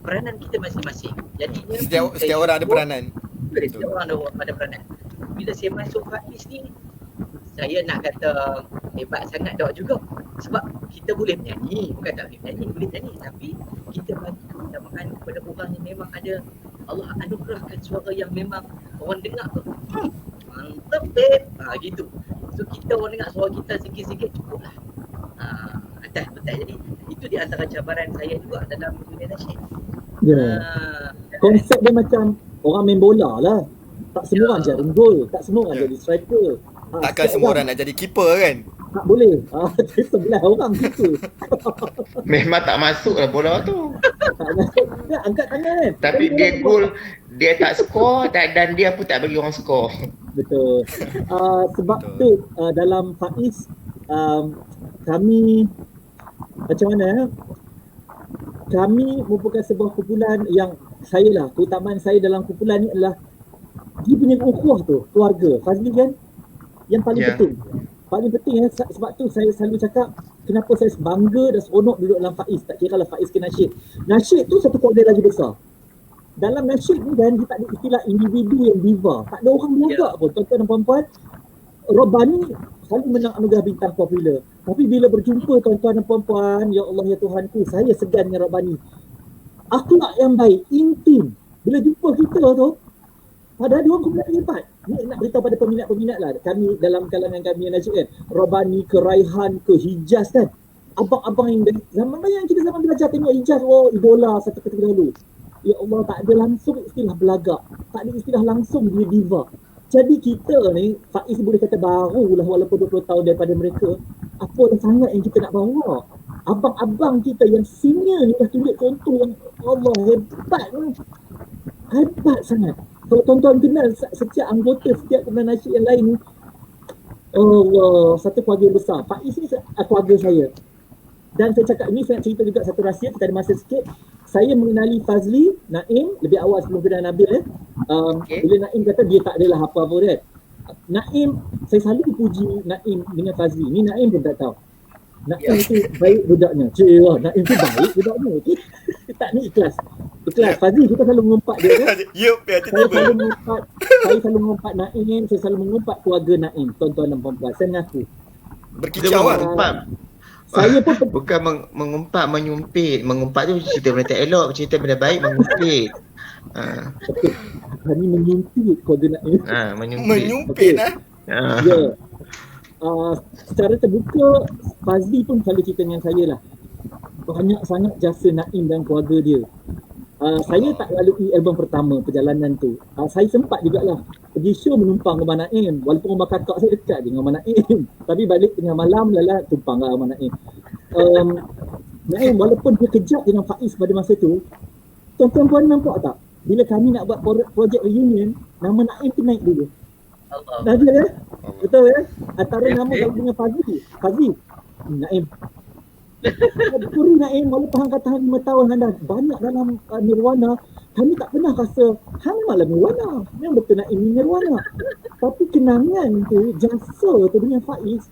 Peranan kita masing-masing. Jadinya Setiap orang ada peranan. Setiap orang ada peranan. Bila saya masuk Faiz ni, saya nak kata hebat sangat dah juga. Sebab kita boleh menyanyi, bukan tak boleh menyanyi, tapi kita bagi keutamaan kepada orang yang memang ada, Allah anugerahkan suara yang memang orang dengar tu, mantap babe, gitu. So kita orang dengar suara kita sikit-sikit cukup lah. Atas betul. Jadi itu di antara cabaran saya juga dalam dunia nasyid. Konsep dia macam orang main bola lah. Tak semua orang jadi gol, tak semua orang jadi striker. Takkan semua orang nak jadi keeper kan? Tak boleh. Sebelah orang gitu. Memang tak masuk lah bola tu. Tak masuk. Angkat tangan kan. Tapi dia Dia tak skor dan dia pun tak bagi orang skor. Betul. Sebab Betul. tu dalam Faiz kami macam mana kami merupakan sebuah kumpulan yang saya lah, keutamaan saya dalam kumpulan ni adalah dia punya ukhuwah tu, keluarga. Fazli kan yang paling Ya. penting. Paling penting sebab tu saya selalu cakap kenapa saya bangga dan seronok duduk dalam Faiz, tak kira lah Faiz ke Nasyid. Nasyid tu satu keluarga lagi besar. Dalam nasyid ni kan dia tak ada istilah individu yang diva. Tak ada orang belagak pun. Tuan-tuan dan puan-puan, Rabbani selalu menang anugerah bintang popular. Tapi bila berjumpa tuan-tuan dan puan-puan, ya Allah ya Tuhanku, saya segan dengan Rabbani. Akhlak yang baik, intim. Bila jumpa kita tu, padahal dia orang kumpulan hebat. Ni nak beritahu pada peminat-peminat lah. Kami dalam kalangan kami yang nasyid kan, Rabbani ke Raihan ke Hijaz kan. Abang-abang yang dari zaman yang kita zaman belajar tengok Hijaz, oh idola satu ketika dahulu. Ya Allah, tak ada langsung istilah belagak. Tak ada istilah langsung dia diva. Jadi kita ni, Faiz boleh kata baru lah walaupun 20 tahun daripada mereka. Apa dah sangat yang kita nak bawa. Abang-abang kita yang senior ni dah tunjuk contoh yang Allah hebat ni. Hebat sangat. Kalau tuan-tuan kenal setiap anggota, setiap kumpulan nasyid yang lain ni, Allah, satu keluarga besar. Faiz ni keluarga saya. Dan saya cakap ini, saya nak cerita juga satu rahsia, kita ada masa sikit. Saya mengenali Fazli, Naim, lebih awal sebelum kenal Nabil ya. Okay. Bila Naim kata dia tak adalah apa-apa kan. Naim, saya selalu puji Naim dengan Fazli. Ni Naim pun tak tahu. Naim tu baik budaknya. Cik, Naim tu baik budaknya. Tak, ni ikhlas. Ikhlas. Fazli, kita selalu mengumpat dia kan. Yup, ya Saya tiba-tiba. selalu mengumpat Naim, saya selalu mengumpat keluarga Naim, tuan-tuan dan puan-puan. Saya mengaku. Berkicau lah. Mengumpat. Saya pun Bukan mengumpat, menyumpit. Mengumpat tu cerita benda tak elok, cerita benda baik mengumpit. kami menyumpit keluarga Naim. Menyumpit. Menyumpit lah. Ya. Secara terbuka, Fazli pun selalu cerita dengan saya lah. Banyak sangat jasa Naim dan keluarga dia. Saya tak lalui album pertama perjalanan tu. Saya sempat jugalah pergi show menumpang rumah Naim. Walaupun rumah kakak saya dekat dengan rumah Naim. Tapi balik tengah malam lala tumpang lah rumah Naim. Naim walaupun dia kejap dengan Faiz pada masa tu, tuan-tuan nampak tak? Bila kami nak buat projek reunion, nama Naim tu naik dulu. Allah. Dah ada ya? Betul ya? Antara nama kalau dengan Fazli, Naim. Betul Naim, walaupun hang kata hang 5 tahun anda banyak dalam Nirwana, kami tak pernah rasa hang malah Nirwana. Memang betul Naim ni Nirwana. Tapi kenangan tu, jasa tu dengan Faiz,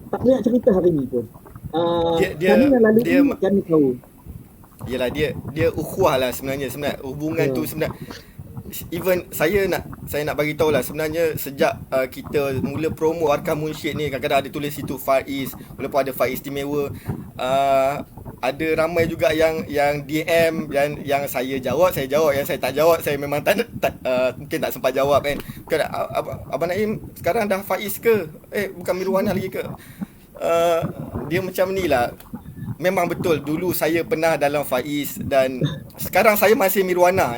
tak banyak cerita hari ni pun. Kami yang lalu ni kami tahu. Yelah, dia ukhuwah lah sebenarnya. Hubungan tu sebenarnya, even saya nak bagi tahu lah, sebenarnya sejak kita mula promo Warkah Munsyid ni, kadang-kadang ada tulis situ Faiz, walaupun ada Faiz istimewa, ada ramai juga yang DM yang saya jawab, yang saya tak jawab saya memang mungkin tak sempat jawab kan. Bukan, Abang Naim sekarang dah Faiz ke? Bukan Mirwana lagi ke? Dia macam ni lah. Memang betul, dulu saya pernah dalam Faiz dan sekarang saya masih Mirwana.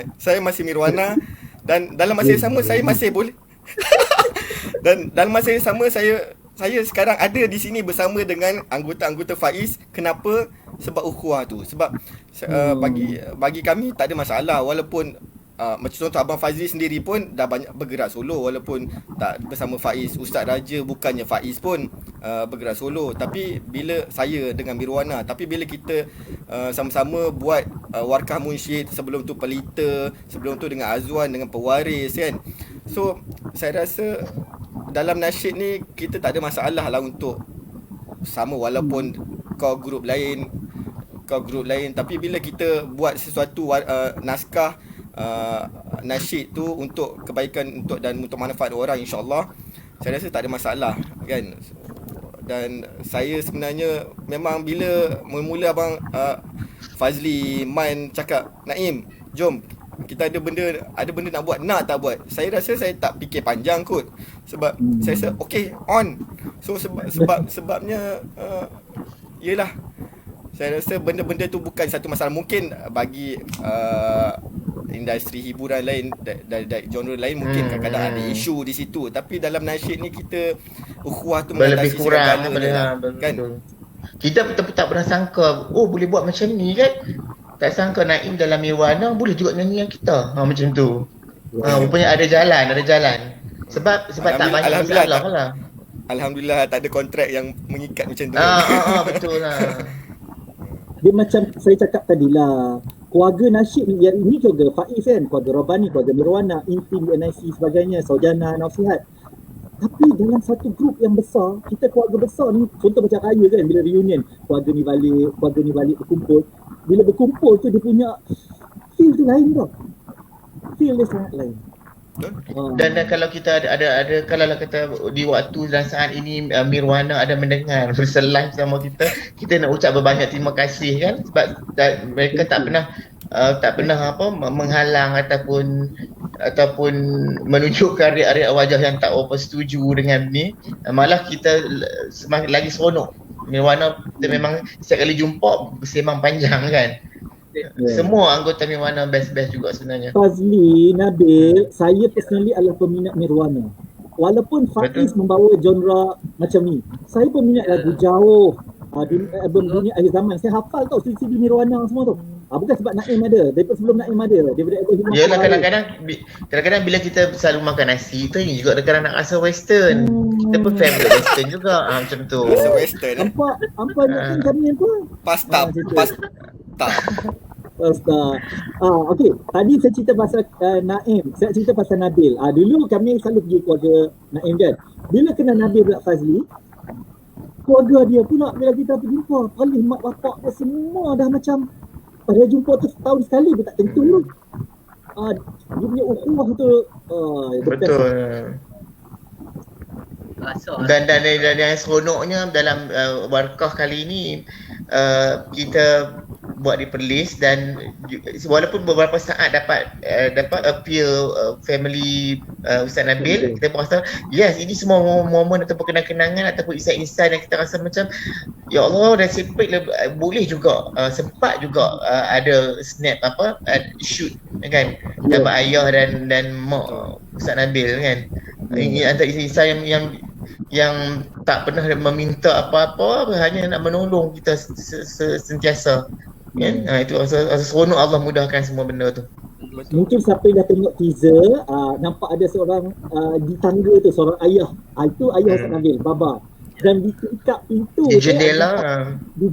Dan dalam masa yang sama saya masih boleh dan dalam masa yang sama saya sekarang ada di sini bersama dengan anggota-anggota Faiz. Kenapa? Sebab ukhuwah tu. Sebab bagi kami tak ada masalah, walaupun macam contoh Abang Fazli sendiri pun dah banyak bergerak solo, walaupun tak bersama Faiz. Ustaz Raja bukannya Faiz pun bergerak solo, tapi bila saya dengan Mirwana, tapi bila kita sama-sama buat Warkah Munsyid, sebelum tu Pelita, sebelum tu dengan Azwan, dengan Pewaris kan. So saya rasa dalam nasyid ni kita tak ada masalah lah untuk sama, walaupun kau grup lain, tapi bila kita buat sesuatu naskah nasyid tu untuk kebaikan dan untuk manfaat orang, insya-Allah saya rasa tak ada masalah kan. Dan saya sebenarnya memang bila mula-mula Abang Fazli Man cakap, Naim jom kita ada benda nak buat, nak tak buat, saya rasa saya tak fikir panjang kot. Sebab saya rasa okay, on. So sebabnya yelah, saya rasa benda-benda tu bukan satu masalah. Mungkin bagi industri hiburan lain, dari genre lain, mungkin kadang-kadang ada isu di situ. Tapi dalam nasyid ni kita ukhuwah tu lebih kurang kan. Kita tak pernah sangka boleh buat macam ni kan. tak sangka Naim dalam Nirwana boleh juga nyanyi yang kita. Macam tu. Rupanya ada jalan. Sebab tak banyak Alhamdulillah masalah lah. Alhamdulillah tak ada kontrak yang mengikat macam tu. Betul lah. Dia macam saya cakap tadi lah, keluarga nasyid ni, yang ini juga Faiz kan, keluarga Robani, keluarga Nirwana, Intim, NIC sebagainya, Saujana, Nasihat. Tapi dalam satu grup yang besar, kita keluarga besar ni, contoh macam raya kan, bila reunion, keluarga ni balik berkumpul. Bila berkumpul tu dia punya feel tu lain tau. Feel dia sangat lain. Dan kalau kita ada kalau lah kata di waktu dan saat ini Nirwana ada mendengar berselang sama kita nak ucap berbanyak terima kasih kan, sebab mereka tak pernah menghalang ataupun menunjukkan riak-riak wajah yang tak apa setuju dengan ni. Malah kita semakin lagi seronok. Nirwana kita memang setiap kali jumpa bersembang panjang kan. Semua anggota Nirwana best juga sebenarnya. Fazli, Nabil, saya personally adalah peminat Nirwana. Walaupun Faiz membawa genre macam ni, saya peminat lagu jauh. Album Dunia Akhir Zaman. Saya hafal tau CD Nirwana semua tu. Bukan sebab Naim ada, daripada sebelum Naim ada. Daripada yalah, kadang-kadang bila kita selalu makan nasi tu, ni juga kadang-kadang nak rasa western. Kita pun favorite western juga. Macam tu. Rasa western. Nampak Naim kami apa? Pasta. Okey, tadi saya cerita pasal Naim, saya cerita pasal Nabil. Dulu kami selalu pergi keluarga Naim kan. Bila kena Nabil pula Fazli, keluarga dia pula bila kita pergi jumpa, paling mak bapak dia semua dah macam pada jumpa tu setahun sekali pun tak tentu tu. Dia punya ukhuwah tu betul. Dan yang seronoknya dalam warkah kali ini kita buat di Perlis, dan walaupun beberapa saat dapat appeal family Ustaz Nabil, kita pun rasa yes, ini semua momen ataupun kenang-kenangan ataupun insight-insight yang kita rasa macam ya Allah, dah boleh juga sempat juga ada snap shoot kan dapat ayah dan mak Ustaz Nabil kan. Ini antara insight yang tak pernah meminta apa-apa, hanya nak menolong kita sentiasa kan. Itu rasa seronok Allah mudahkan semua benda tu. Mungkin siapa yang dah tengok teaser, nampak ada seorang di tangga tu, seorang ayah. Itu ayah Ustaz Nabil, baba. Dan di tingkap pintu di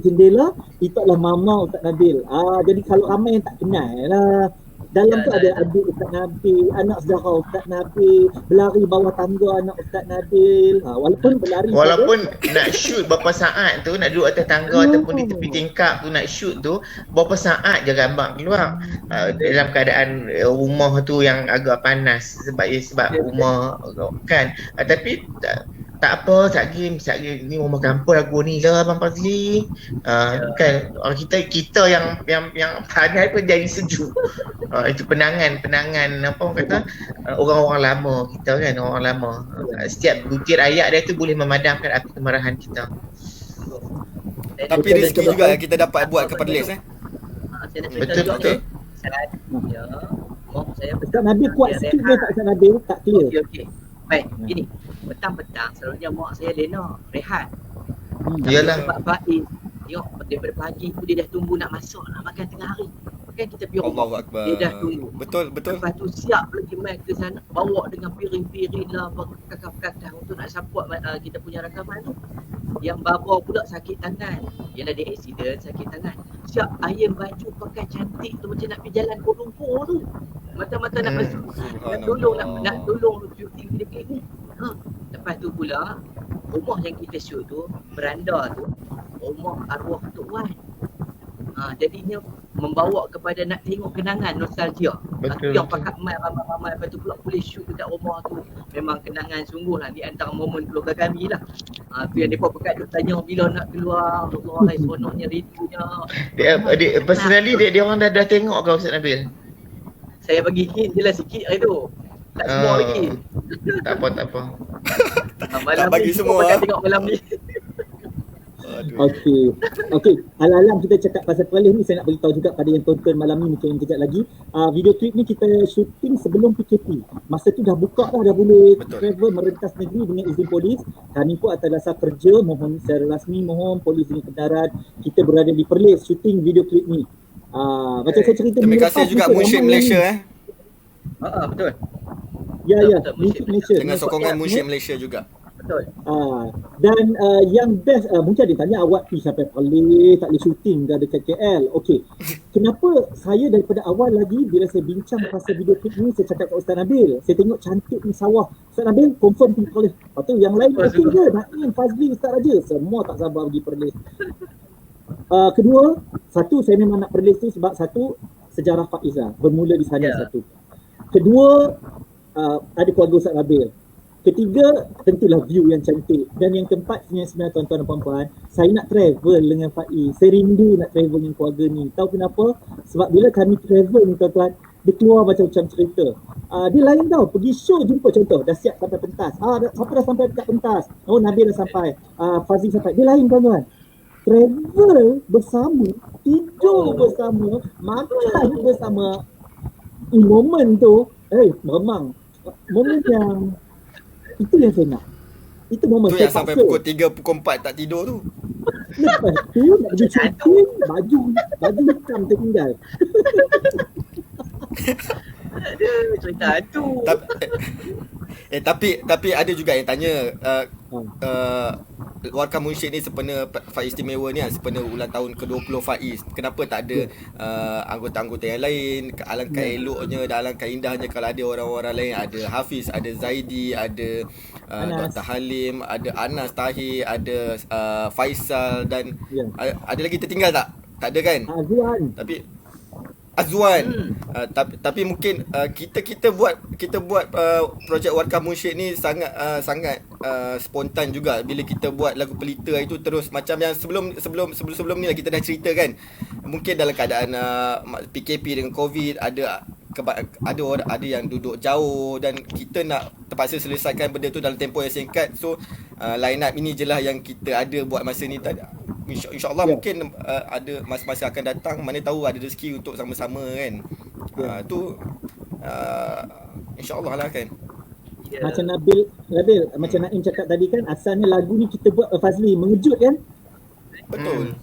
jendela itu adalah mama Ustaz Nabil. Jadi kalau ramai yang tak kenal lah, dalam tu ada adik Ustaz Nabil, anak saudara Ustaz Nabil, berlari bawah tangga anak Ustaz Nabil. Walaupun nak shoot berapa saat tu, nak duduk atas tangga ataupun di tepi tingkap tu nak shoot tu, berapa saat je gambar keluar dalam keadaan rumah tu yang agak panas sebab rumah kan. Tapi tak apa, satgi ni rumah kampung lagu ni lah Abang Fazli. Kan orang kita yang panas pun jadi sejuk. Itu penangan apa orang kata, orang-orang lama kita kan, orang lama. Setiap butir ayat dia tu boleh memadamkan api kemarahan kita. Tapi rezeki juga kita dapat buat ke Perlis Betul. Ya. Saya Ustaz Nabil kuat sikit ke tak Ustaz Nabil? Tak clear. Okey. Baik, gini. Petang-petang selalunya mak saya Lena rehat. Iyalah. Sebab Faiz tengok daripada pagi tu dia dah tunggu nak masak, nak makan tengah hari. Kan kita pergi rumah. Allahu Akbar. Dia dah tunggu. Betul. Lepas tu siap lagi mai ke sana, bawa dengan piring-piring lah, kakak-kakak untuk nak support kita punya rakaman tu. Yang baba pula sakit tangan. Dia ada accident, sakit tangan. Siap ayam baju pakai cantik tu macam nak pergi jalan Kuala Lumpur tu. Mata-mata nak masuk. Nak tolong syuting video klip ni. Lepas tu pula rumah yang kita shoot tu, beranda tu, rumah arwah Tok Wan. Jadinya membawa kepada nak tengok kenangan, nostalgia. Betul. Yang pakat mai ramai-ramai, lepas tu pula boleh shoot dekat rumah tu. Memang kenangan sungguh lah di antara momen keluarga kami lah. Tu yang mereka pakat duk tanya bila nak keluar, Allah seronoknya, rindunya. Personally dia orang dah tengok kau Ustaz Nabil? Saya bagi hint je lah sikit hari tu. Tak semua lagi. Tak apa. Malam tak bagi ni semua. Tengok malam ni. Okey. Alam kita cakap pasal Perlis ni, saya nak beritahu juga pada yang tonton malam ni mungkin kejap lagi. Video klip ni kita shooting sebelum PKP. Masa tu dah buka dah boleh travel merentas negeri dengan izin polis. Kami pun atas dasar kerja, mohon secara rasmi mohon polis ini kendaraan kita berada di Perlis shooting video klip ni. Macam saya cerita Terima minggu kasih lepas, juga betul, Munsyid ramai Malaysia yang Betul. Ya, Betul, Munsyid Malaysia. dengan sokongan Munsyid Malaysia juga. Betul. Dan yang best, mungkin ada tanya awak pergi sampai Perlis, tak boleh syuting ke dekat KL. Okey, kenapa saya daripada awal lagi bila saya bincang pasal video klip ni, saya cakap kat Ustaz Nabil, saya tengok cantik ni sawah. Ustaz Nabil confirm pergi Perlis. Lepas tu yang lain okey je, Naim, Fazli, Ustaz Raja, semua tak sabar pergi Perlis. Kedua, satu saya memang nak Perlis tu sebab satu, sejarah Faizah bermula di sana. Satu. Kedua, ada keluarga Ustaz Nabil. Ketiga, tentulah view yang cantik. Dan yang keempat, sebenarnya tuan-tuan dan puan-puan, saya nak travel dengan Faiz. Saya rindu nak travel dengan keluarga ni. Tahu kenapa? Sebab bila kami travel ni tuan-tuan, dia keluar macam-macam cerita. Dia lain tau, pergi show jumpa contoh, dah siap sampai pentas. Siapa dah sampai dekat pentas? Oh, Nabil dah sampai, Fazli sampai. Dia lain tuan-tuan. Travel bersama, tidur bersama, makan bersama. Momen tu, memang momen yang itu yang saya nak. Itu momen Tu saya yang sampai paksa. pukul 3, pukul 4 tak tidur tu. Lepas tu nak pergi syuting, baju hitam tertinggal. Aduh, cerita hantu. Tapi ada juga yang tanya Warkah Munsyid ni sempena Faiz Istimewa ni sempena ulang tahun ke-20 Faiz, kenapa tak ada anggota-anggota yang lain? Alangkah eloknya dan alangkah indahnya kalau ada orang-orang lain. Ada Hafiz, ada Zaidi, ada Dr. Halim, ada Anas Tahir, ada Faisal dan ada lagi tertinggal tak? Tak ada kan? Azwan. Tapi mungkin kita buat projek Warkah Munsyid ni sangat spontan juga bila kita buat lagu Pelita itu, terus macam yang sebelum ni lah kita dah cerita kan. Mungkin dalam keadaan PKP dengan COVID, ada yang duduk jauh dan kita nak terpaksa selesaikan benda tu dalam tempoh yang singkat. So line up ini je lah yang kita ada buat masa ni. InsyaAllah mungkin ada masa-masa akan datang, mana tahu ada rezeki untuk sama-sama kan. Tu InsyaAllah lah kan. Macam Nabil, macam Naim cakap tadi kan, asalnya lagu ni kita buat Fazli, mengejut kan. Betul.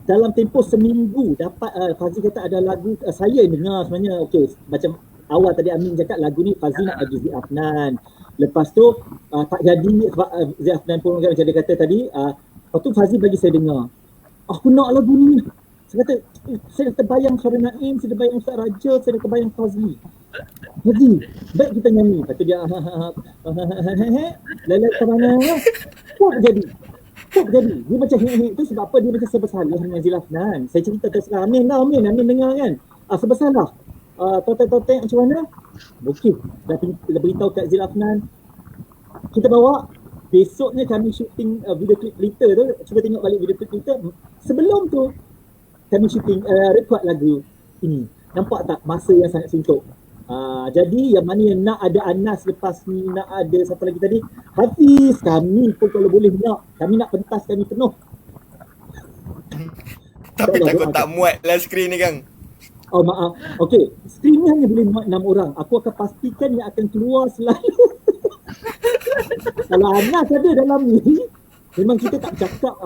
Dalam tempoh seminggu dapat Fazli kata ada lagu saya dengar sebenarnya. Okey, macam awal tadi Amin cakap lagu ni Fazli nak bagi Zi Afnan. Lepas tu tak jadi sebab Zi Afnan pun macam dia kata tadi, lepas tu Fazli bagi saya dengar. Aku nak lagu ni. Saya kata, saya dah terbayang suara Naim, saya dah terbayang Ustaz Raja, saya dah terbayang Fazli. Fazli, baik kita nyanyi. Lepas tu dia lelet ke mana? Kok jadi? Dia macam hek-hek tu sebab apa? Dia macam sebersalah dengan Zi Afnan. Saya cerita terserah Amin dengar kan. Sebersalah. Totek macam mana? Okey, dah beritahu kat Zi Afnan. Kita bawa. Besoknya kami syuting video klip Pelita tu. Cuba tengok balik video klip Pelita. Sebelum tu kami syuting record lagu ini. Nampak tak masa yang sangat singkuk? Jadi yang mana yang nak ada Anas lepas ni, nak ada siapa lagi tadi, Hafiz, kami pun kalau boleh kami nak pentas kami penuh. Tapi takut tak muat lah skrin ni Kang. Oh maaf. Okey, skrin ni hanya boleh muat 6 orang. Aku akan pastikan yang akan keluar selalu. Kalau Anas ada dalam ni, memang kita tak cakap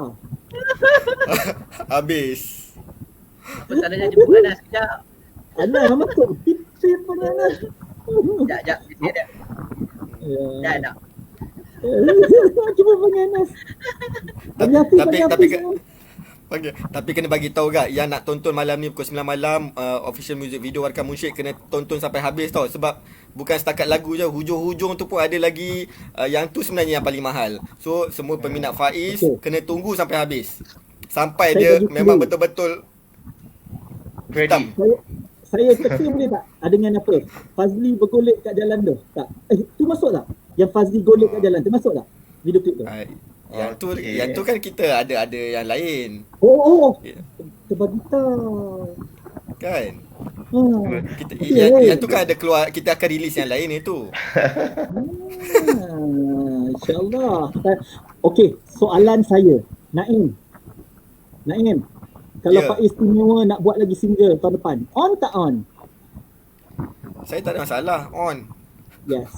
Habis. Apa salahnya jemput Anas sekejap. Anas nama tu tipis pun Anas. Sekejap, dia ada. Dah nak. Cuba panggil Anas. Tapi kena bagi tahu gak yang nak tonton malam ni pukul 9 malam official music video Warkah Munsyid kena tonton sampai habis tau, sebab bukan setakat lagu je, hujung-hujung tu pun ada lagi yang tu sebenarnya yang paling mahal. So semua peminat Faiz kena tunggu sampai habis. Sampai dia memang betul-betul ready. Saya kata boleh tak? Dengan apa? Fazli bergolek kat jalan tu. Tak. Tu masuk tak? Yang Fazli golek kat jalan tu masuk tak? Video klip tu. Yang tu kan kita ada yang lain. Oh. Sebab tahu. Kan? Yang tu kan ada keluar, kita akan release yang lain itu. InsyaAllah. Okey, soalan saya. Naim. Kalau Faiz Istimewa nak buat lagi single tahun depan, on tak on? Saya tak ada masalah, on. Yes.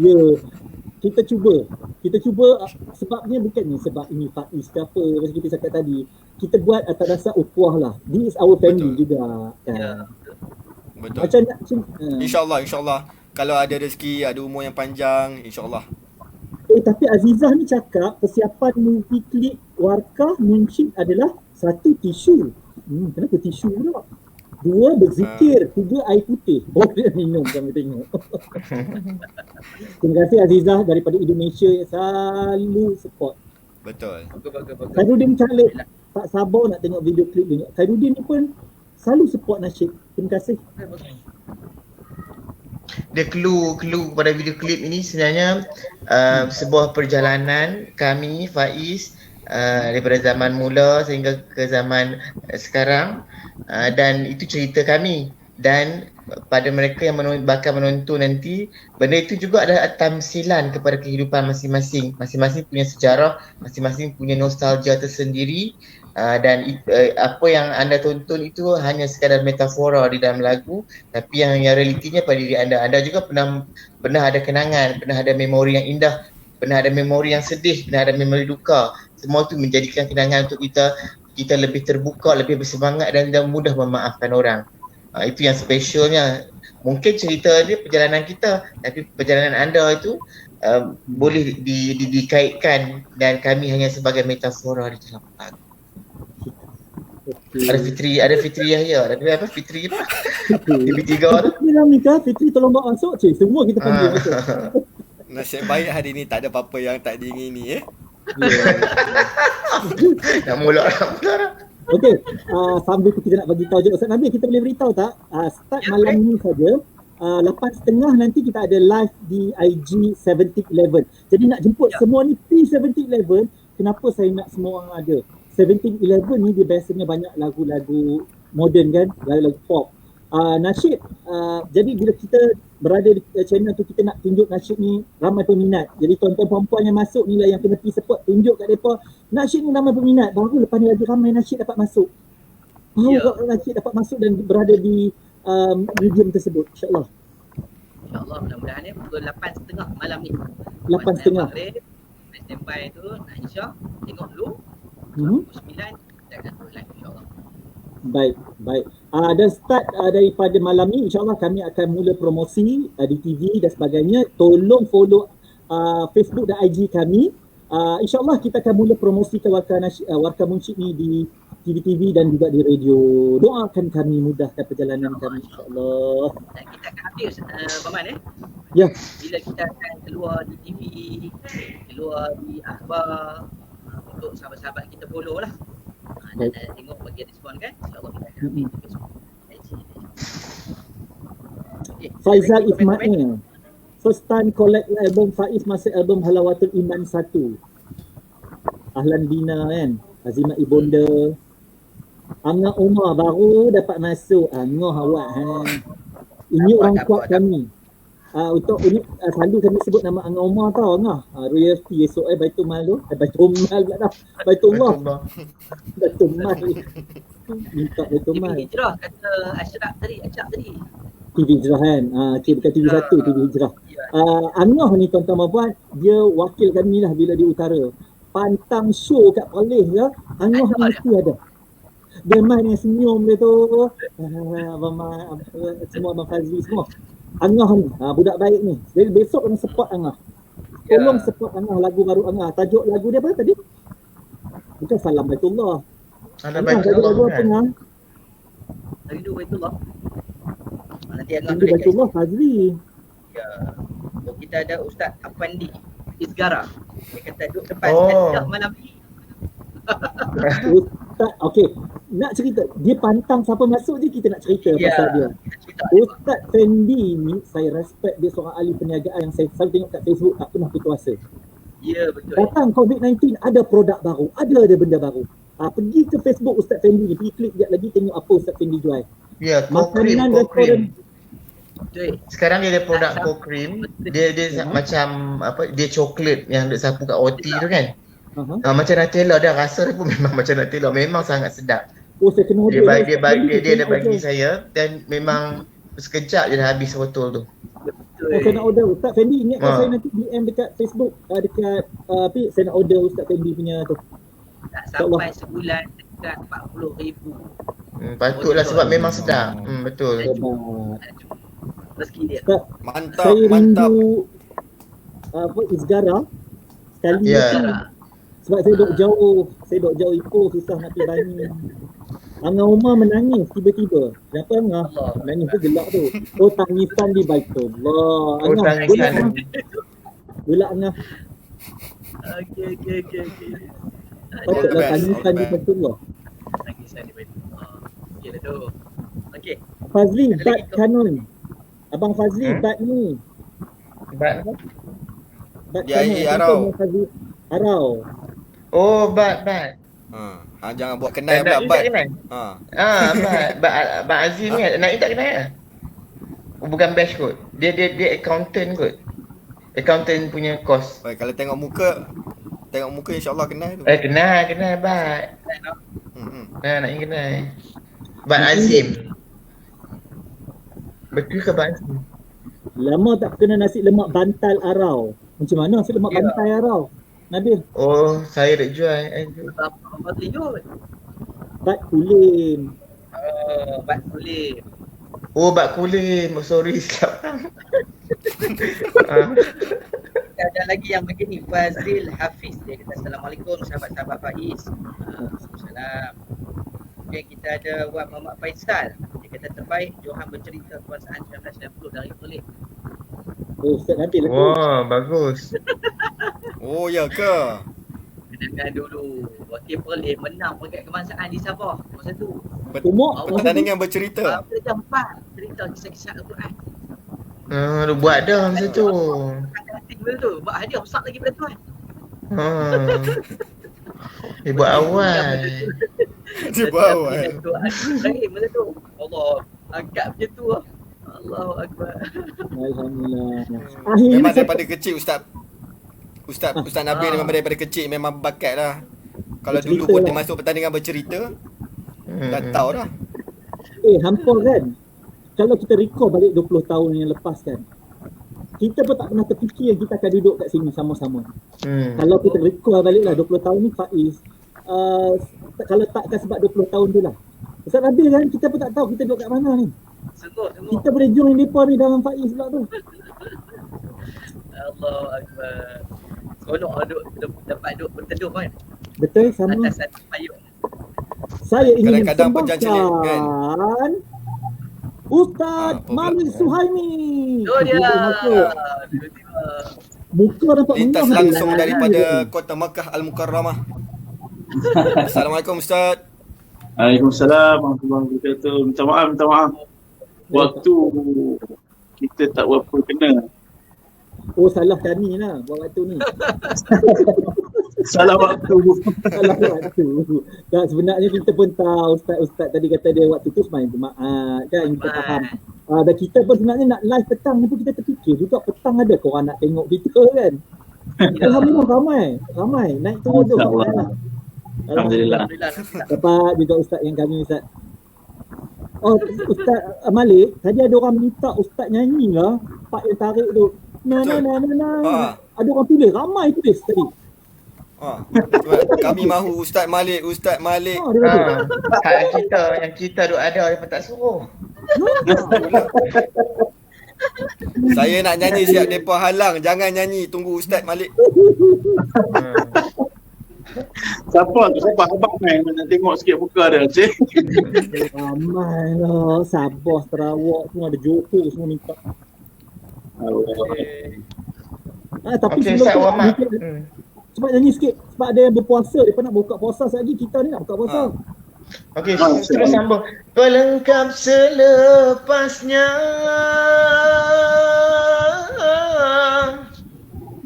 Ya, kita cuba. Kita cuba sebabnya bukannya sebab ini Faiz ke apa macam kita cakap tadi. Kita buat atas dasar ukhuwah lah. This is our family juga kan. Ya. Betul. Macam nak InsyaAllah. Kalau ada rezeki, ada umur yang panjang, insyaAllah. tapi Azizah ni cakap persiapan movie klip Warkah Munsyid adalah 1 tisu. Kenapa tisu pula? 2 berzikir, 3 air putih. Boleh minum kami tengok. Terima kasih Azizah daripada Indonesia yang selalu support. Betul. Bagus. Khairuddin Khalid tak sabar nak tengok video klip dia. Khairuddin ni pun selalu support nasyid. Terima kasih. Dia clue pada video klip ini sebenarnya sebuah perjalanan kami Faiz daripada zaman mula sehingga ke zaman sekarang, dan itu cerita kami, dan pada mereka yang bakal menonton nanti, benda itu juga ada tamsilan kepada kehidupan masing-masing punya sejarah, masing-masing punya nostalgia tersendiri, dan apa yang anda tonton itu hanya sekadar metafora di dalam lagu, tapi yang realitinya pada diri anda juga pernah ada kenangan, pernah ada memori yang indah, pernah ada memori yang sedih, pernah ada memori duka. Semua itu menjadikan kenangan untuk kita lebih terbuka, lebih bersemangat dan mudah memaafkan orang. Itu yang specialnya. Mungkin cerita dia perjalanan kita, tapi perjalanan anda itu boleh dikaitkan dan kami hanya sebagai metafora di dalam lagu. Okay. Ada Fitri Yahya, ada apa Fitri apa? TV3 tu. Fitri tolong bawa masuk cik. Semua kita panggil betul. Nasib baik hari ni tak ada apa-apa yang tak diingini Nak mula. Okey, sambil kita nak bagi tahu je Ustaz Nabil, kita boleh beritahu tak start malam ni saja 8.30 nanti kita ada live di IG 1711. Jadi nak jemput semua ni P1711. Kenapa saya nak semua orang ada? 1711 ni dia biasanya banyak lagu-lagu moden kan, lagu-lagu pop. Nasyid, jadi bila kita berada di channel tu, kita nak tunjuk nasyid ni ramai peminat. Jadi tuan-tuan perempuan yang masuk ni lah yang kena pergi support, tunjuk kat mereka nasyid ni ramai peminat. Baru lepas ni lagi ramai nasyid dapat masuk. Nasyid dapat masuk dan berada di medium tersebut, insyaAllah. InsyaAllah mudah-mudahan ni pukul 8.30 malam ni. 8.30. Standby tu nak insya tengok dulu. Pukul 9 kita akan turun live insyaAllah. Baik. Dan start daripada malam ni insyaAllah kami akan mula promosi di TV dan sebagainya. Tolong follow Facebook dan IG kami. InsyaAllah kita akan mula promosikan Warkah Munsyid ni di TV dan juga di radio. Doakan kami, mudahkan perjalanan kami insyaAllah. Dan kita akan update Baman Ya. bila kita akan keluar di TV, keluar di akhbar, untuk sahabat-sahabat kita follow lah. Dan tengok bagi respon kan, insyaAllah kita akan update di Facebook. Faizal Ismail, first time collect album Faiz masa album Halawatul Iman 1. Ahlan Bina kan, Azimah Ibonda. Angah Umar baru dapat masuk. Angah awak ini orang kuat kami. Untuk ini selalu kami sebut nama Angah Umar tau. Angah royalty esok Baitul Mal tu. Baitul Mal pula dah. Baitullah. Baitul Mal. Minta Baitul Mal. TV Hijrah kata Acap tadi. TV Hijrah kan. Bukan TV 1, TV Hijrah. Angah ni tuan-tuan puan, dia wakil kami lah bila di utara. Pantang show kat Perlis ke, Angah ni mesti ada. Dia main dengan senyum dia tu. Semua Abang Fazli semua. Angah ni, budak baik ni. Jadi besok kena support Angah. Tolong support Angah, lagu baru Angah. Tajuk lagu dia apa tadi? Bukan Salam Baitullah. Salam Baitullah lagu apa Angah? Rindu Baitullah. Nanti Angah Rindu Baitullah Fazli. Ya. Kita ada Ustaz Afandi Izgara. Dia kata duduk depan setiap malam ni. Ustaz, okey. Nak cerita, dia pantang siapa masuk je kita nak cerita pasal dia. Ustaz Fendi ni, saya respect dia seorang ahli perniagaan yang saya selalu tengok kat Facebook, tak pernah putus asa. Ya, betul. Datang COVID-19, ada produk baru, ada benda baru. Pergi ke Facebook Ustaz Fendi ni, pergi klik sekejap lagi tengok apa Ustaz Fendi jual. Ya, Makanan co-cream. Betul. Sekarang dia ada produk co-cream. Dia macam apa? Dia coklat yang duk sapu kat roti tu kan. Macam Nutella, dah rasa dia pun memang macam Nutella, memang sangat sedap. Saya kena Dia ada bagi saya dan memang sekejap je dah habis botol tu. Betul. Saya nak order. Ustaz Fendi ingatkan saya nanti DM dekat Facebook, dekat saya nak order Ustaz Fendi punya tu. Tak sampai sebulan dekat 40,000. Patutlah sebab memang sedap. Betul. Rezeki dia. Ustaz, Mantap, saya mantap. rindu Izgara sekali Ya. tu. Sebab saya duduk jauh Ipoh, susah nak pergi Bani. Angah Umar menangis tiba-tiba. Kenapa Angah? Allah. Menangis tu gelak tu. Oh, tangisan di Baitullah. Oh, Angah, tangisan. gelak Angah. Okey. Patutlah best, tangisan all di the Baitullah. Tangisan di bawah. Okey lah tu. Okey. Fazli, Ada bat lagi tu? Canon. Abang Fazli, bat ni. Bat. Bat Dia Canon. Arau. Apa Abang Fazli? Arau. Oh, bat. Jangan buat kenal pula Naik bat. tak kenal? Bat Azim ni. Naik tak kenal lah. Oh, bukan batch kot. Dia accountant kot. Accountant punya course. Baik, kalau tengok muka insya-Allah kenal tu. Kenal bat. Nak kenal. Bat Azim. Betul ke bat Azim? Lama tak kena nasi lemak bantal Arau. Macam mana nasi lemak Ya. bantal Arau? Nabil, Oh, saya nak jual. Apa tunjuk? bat kulim. Bat kulit. Oh, bat kulim. Oh, sorry, silap. Ada lagi yang begini, Fazil Hafiz. Dia kata Assalamualaikum sahabat-sahabat Faiz. Waalaikumsalam. Okay, kita ada Wan Muhammad Faisal. Dia kata terbaik Johan bercerita kebangsaan 1990 dari Perlis. Oh, Ustaz Nabil lah tu. Wah, bagus. Oh, ya ke? Kenangan dulu wakil Perlis menang peringkat kebangsaan di Sabah masa tu. Umur Pertandingan bercerita. Kita 4 cerita kisah-kisah Al-Quran. Dia buat dah masa tu. Hati-hati benda tu. Buat hadiah besar lagi benda tu kan. Dia buat awal. Dia bawa. Terakhir benda tu. Allah angkat macam tu lah. Allahu Akbar. Alhamdulillah. Memang Akhirnya daripada kecil Ustaz Nabil memang daripada kecil memang bakat lah. Kalau dulu Bercerita pun lah. dia masuk pertandingan bercerita, dah tahu dah. hampa kan. Kalau kita recall balik 20 tahun yang lepas kan. Kita pun tak pernah terfikir kita akan duduk kat sini sama-sama. Kalau kita recall balik lah 20 tahun ni Faiz. Kalau takkan sebab 20 tahun tu lah. Ustaz Nabil kan kita pun tak tahu kita duduk kat mana ni. Sungguh. Kita boleh join mereka ni dalam Faiz pula tu. Allahu Akbar. Seronok dapat duduk berteduh kan. Betul sama. Atas satu payung. Saya ingin Kadang-kadang pejam celik, kan? sembahkan Ustaz Malik Suhaimi. Oh dia. Masuk. Tiba-tiba. Muka dapat Lintas menang langsung dia. daripada Kota Makkah Al-Mukarramah. Assalamualaikum Ustaz. Waalaikumsalam warahmatullahi wabarakatuh. Minta maaf. Waktu kita tak berapa kena. Oh, salah kami lah buat waktu ni. Salah waktu. Salah waktu. Tak, sebenarnya kita pun tahu Ustaz tadi kata dia waktu tu semain Jumaat kan, kita faham. Dan kita pun sebenarnya nak live petang ni pun kita terfikir juga petang ada korang nak tengok kita kan. Alhamdulillah ramai. Naik turun tu. InsyaAllah. Alhamdulillah. Dapat juga Ustaz yang kami Ustaz. Oh, Ustaz Malik, tadi ada orang minta Ustaz nyanyi lah part yang tarik tu. Na. Ada orang tulis, ramai tulis tadi. Kami mahu Ustaz Malik. Dia kata. Yang kita duk ada dia pun tak suruh. Saya nak nyanyi siap depa halang. Jangan nyanyi, tunggu Ustaz Malik. Siapa abang main nak tengok sikit muka dia, cik. Ramai lah. Sabah, Sarawak semua ada Johor semua minta. Tapi Okey, sebelum Ustaz tu Muhammad. cepat nyanyi sikit. Sebab ada yang berpuasa, dia nak buka puasa lagi. Kita ni nak buka puasa. Okey, terus sambung. Pelengkap selepasnya.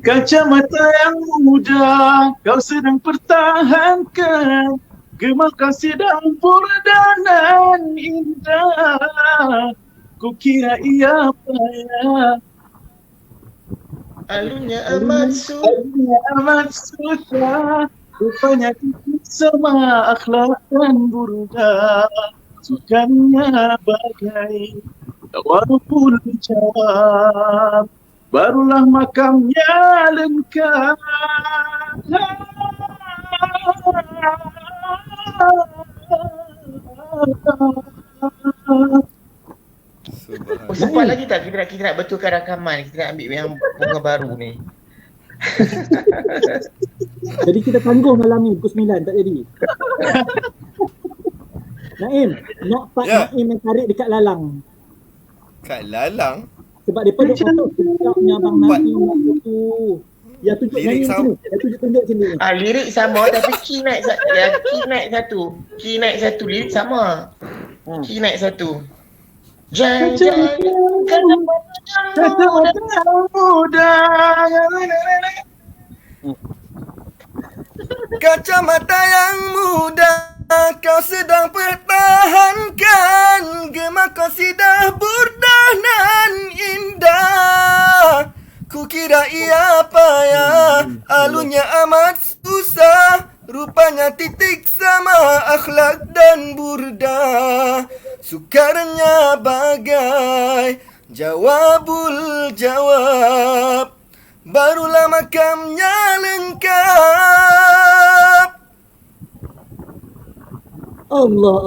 Kacamata yang muda kau sedang pertahankan, gemar kasih dan perdanan indah. Kukira ia payah, Alurnya amat susah. Rupanya kita sama akhlak dan burda. Sukanya bagai Walaupun jawab, barulah makamnya lengkap. Oh, sempat lagi tak kita nak betulkan rakaman, kita nak ambil yang bunga baru ni. Jadi kita tangguh malam ni pukul 9 tak jadi. Naim, nak part Ya. Naim yang tarik dekat Lalang. Kat Lalang. Sebab dia duk foto TikToknya Abang Naim tu. Yang tunjuk Lirik nyanyi sama. sini. Yang tunjuk sini. Lirik sama tapi key naik satu. Key naik satu, lirik sama. Ha. Key naik satu. Jangan Kacamata yang muda kau sedang pertahankan, gemar qasidah burdah nan indah. Kukira ia payah, alunnya amat susah, rupanya titik sama akhlak dan burdah. Sukarnya bagai jawabul jawab, barulah makamnya lengkap. Allah.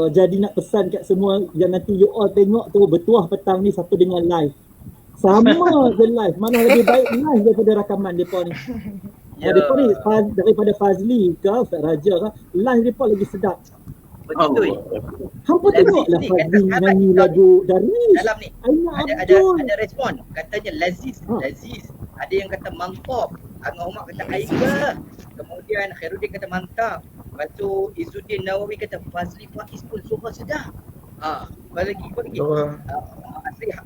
Jadi nak pesan kat semua yang nanti you all tengok tu, bertuah petang ni satu dengan live. Sama je live. Mana lebih baik live daripada rakaman mereka ni. Ya. Mereka ni daripada Fazli ke Ustaz Raja ke, live mereka lagi sedap. Betul. Hampa Lazis tengoklah ni, Fazli kata nyanyi sahabat lagu Darwish. dalam ni Aina ada Abdul. respon, katanya Lazis. Ada yang kata mantap, Angah Umar kata Aika, kemudian Khairuddin kata mantap, lepas tu Izzuddin Nawawi kata Fazli Faiz pun suara sedap. Apa lagi?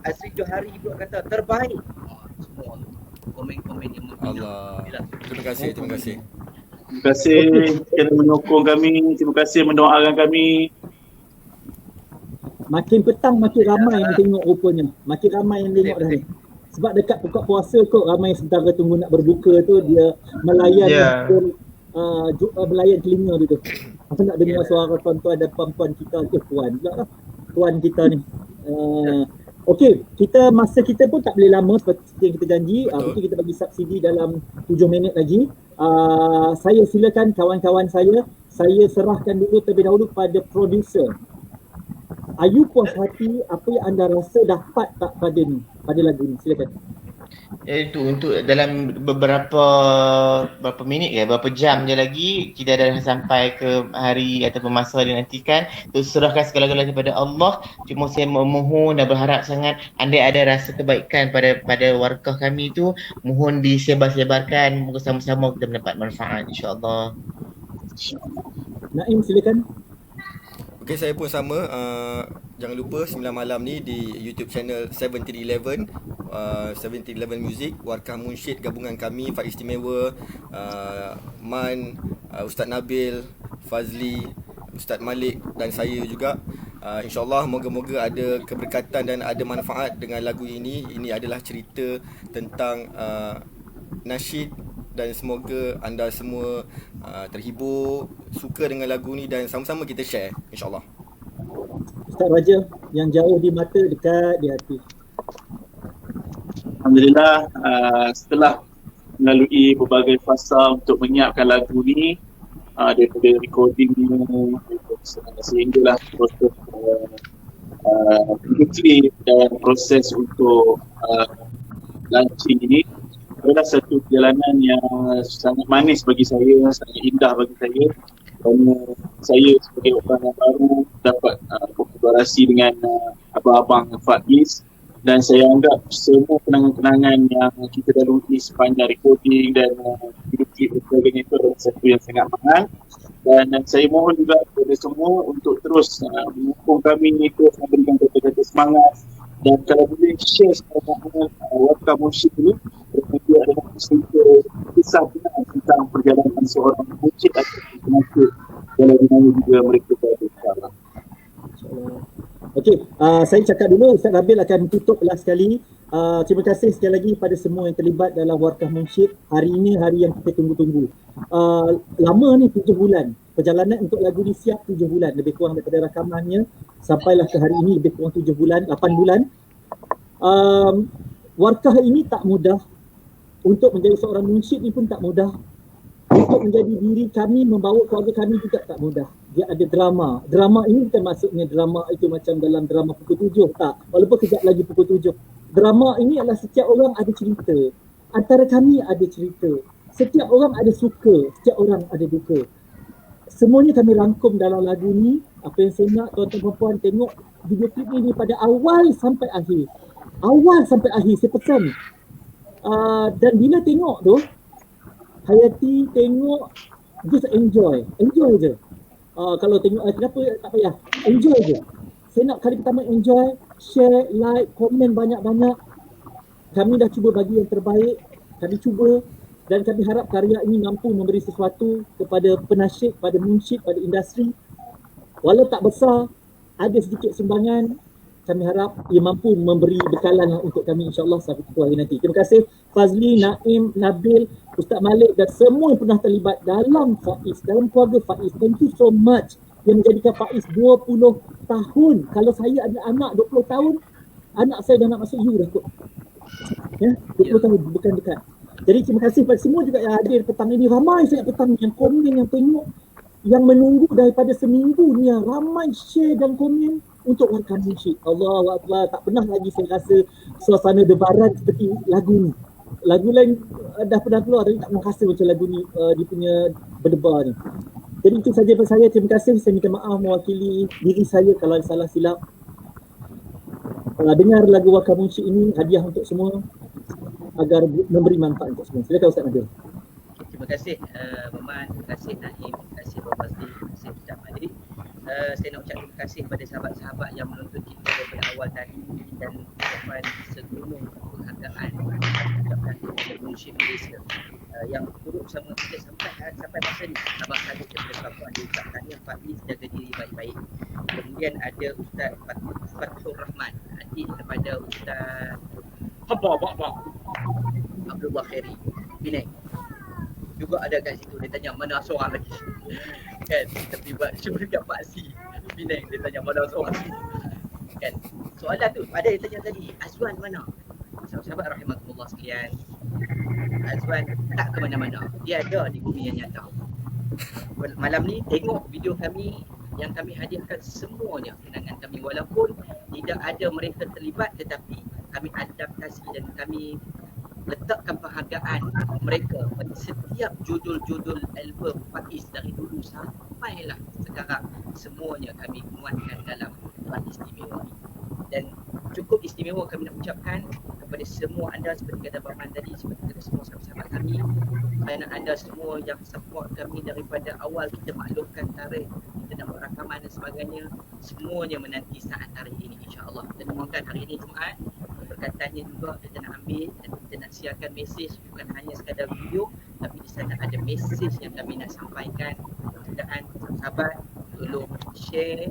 Asri Johari pula kata terbaik. Semua komen-komen yang membina. Allah. Terima kasih. Terima kasih kerana menyokong kami. Terima kasih mendoakan kami. Makin petang makin ramai yang tengok rupanya. Makin ramai yang tengok dah ni. Sebab dekat buka puasa kot ramai sementara tunggu nak berbuka tu dia melayan melayan telinga dia tu. Apa nak dengar suara tuan-tuan dan puan-puan kita tu, puan pula lah. Tuan kita ni. Okey, masa kita pun tak boleh lama seperti yang kita janji. Mungkin kita bagi subsidi dalam 7 minit lagi. Saya silakan kawan-kawan saya serahkan dulu terlebih dahulu kepada producer. Ayu puas hati apa yang anda rasa dapat tak pada lagu ni? Silakan. Itu untuk dalam beberapa minit berapa jam je lagi kita dah sampai ke hari ataupun masa dinantikan. Terus serahkan segala-galanya kepada Allah. Cuma saya memohon dan berharap sangat andai ada rasa kebaikan pada warkah kami tu, mohon disebar-sebarkan, moga sama-sama kita mendapat manfaat insya-Allah. Naim silakan. Okey, saya pun sama. Jangan lupa 9 malam ni di YouTube channel 1711 Music, Warkah Munsyid gabungan kami, Faiz Istimewa, Man, Ustaz Nabil, Fazli, Ustaz Malik dan saya juga. InsyaAllah moga-moga ada keberkatan dan ada manfaat dengan lagu ini. Ini adalah cerita tentang nasyid dan semoga anda semua terhibur, suka dengan lagu ni dan sama-sama kita share insyaAllah. Ustaz Raja, yang jauh di mata dekat di hati. Alhamdulillah, setelah melalui berbagai fasa untuk menyiapkan lagu ni, daripada recording ni sehinggalah proses video klip dan proses untuk launching ini adalah satu perjalanan yang sangat manis bagi saya, sangat indah bagi saya, kerana saya sebagai orang yang baru dapat berkolaborasi dengan abang-abang Faiz, dan saya anggap semua kenangan-kenangan yang kita lalui sepanjang recording dan video klip dan sebagainya itu adalah satu yang sangat mahal, dan saya mohon juga kepada semua untuk terus mendukung kami, terus memberikan kata-kata semangat, dan kalau boleh share secara Warkah Munsyid ini, dia adalah cerita kisah tentang perjalanan seorang munsyid atau penyakit dalam dimana juga mereka berada sekarang. Okey, saya cakap dulu, Ustaz Nabil akan tutup last sekali. Terima kasih sekali lagi pada semua yang terlibat dalam Warkah Munsyid. Hari ini hari yang kita tunggu-tunggu. Lama ni 7 bulan perjalanan untuk lagu ni siap 7 bulan lebih kurang daripada rakamannya sampailah ke hari ini lebih kurang 7 bulan, 8 bulan. Warkah ini tak mudah. Untuk menjadi seorang munsyid ni pun tak mudah. Untuk menjadi diri kami, membawa keluarga kami juga tak mudah. Dia ada drama. Drama ini bukan maksudnya drama itu macam dalam drama pukul 7. Tak. Walaupun kejap lagi pukul 7. Drama ini adalah setiap orang ada cerita. Antara kami ada cerita. Setiap orang ada suka. Setiap orang ada duka. Semuanya kami rangkum dalam lagu ni. Apa yang saya nak tuan-tuan puan tengok video klip ini pada awal sampai akhir. Awal sampai akhir saya pesan. Dan bila tengok tu, Hayati tengok, just enjoy je. Kalau tengok kenapa tak payah, enjoy je. Saya nak kali pertama enjoy, share, like, komen banyak-banyak. Kami dah cuba bagi yang terbaik, kami cuba dan kami harap karya ini mampu memberi sesuatu kepada penasyid, pada munsyid, pada industri. Walau tak besar, ada sedikit sumbangan. Kami harap ia mampu memberi bekalan untuk kami insyaAllah sampai ke hari nanti. Terima kasih Fazli, Naim, Nabil, Ustaz Malik dan semua yang pernah terlibat dalam Faiz, dalam keluarga Faiz. Thank you so much yang menjadikan Faiz 20 tahun. Kalau saya ada anak 20 tahun, anak saya dah nak masuk U dah kot. Ya, 20 tahun bukan dekat. Jadi terima kasih kepada semua juga yang hadir petang ini. Ramai saya petang yang komen, yang tengok, yang menunggu daripada seminggu ni. Ramai share dan komen untuk warga munsyid. Allahu Akbar, tak pernah lagi saya rasa suasana debaran seperti lagu ni. Lagu lain dah pernah keluar tapi tak pernah rasa macam lagu ni dia punya berdebar ni. Jadi itu saja daripada saya. Terima kasih. Saya minta maaf mewakili diri saya kalau ada salah silap. Dengar lagu warga munsyid ini, hadiah untuk semua agar memberi manfaat untuk semua. Silakan Ustaz Nabil. Terima kasih Maman, terima kasih Naim, terima kasih Pak Fazli, terima kasih Ustaz Malik. Saya nak ucap terima kasih kepada sahabat-sahabat yang menonton kita daripada awal tadi dan ucapan segunung penghargaan kepada munsyid Malaysia yang turut bersama kita sampai masa ni. Abang Khalid daripada Papua ada Ustaz Tahniah Faiz, jaga diri baik-baik. Kemudian ada Ustaz Fathur Rahman, adik daripada Ustaz Abdullah Khairi Penang. Juga ada kat situ, dia tanya mana seorang lagi kan, tapi buat cuba dekat Pak Si Penang, dia tanya mana seorang lagi kan. Soalan tu ada yang tanya tadi, Azwan mana? Sahabat-sahabat rahimahullah sekalian, Azwan tak ke mana-mana, dia ada di bumi yang nyata. Malam ni tengok video kami yang kami hadiahkan semuanya kenangan kami, walaupun tidak ada mereka terlibat tetapi kami adaptasi dan kami letakkan penghargaan mereka pada setiap judul-judul album Faiz dari dulu sampailah sekarang. Semuanya kami muatkan dalam Tuan Istimewa ni. Dan cukup istimewa kami nak ucapkan kepada semua anda, seperti kata Bapak tadi, seperti kata semua sahabat-sahabat kami, kerana anda semua yang support kami daripada awal kita maklumkan tarikh, kita nak buat rakaman dan sebagainya. Semuanya menanti saat tarikh ini insya-Allah. Dan mohonkan hari ini Jumaat, perkataannya juga kita nak ambil dan kita nak siarkan mesej, bukan hanya sekadar video tapi di sana ada mesej yang kami nak sampaikan. Mudah-mudahan sahabat tolong share,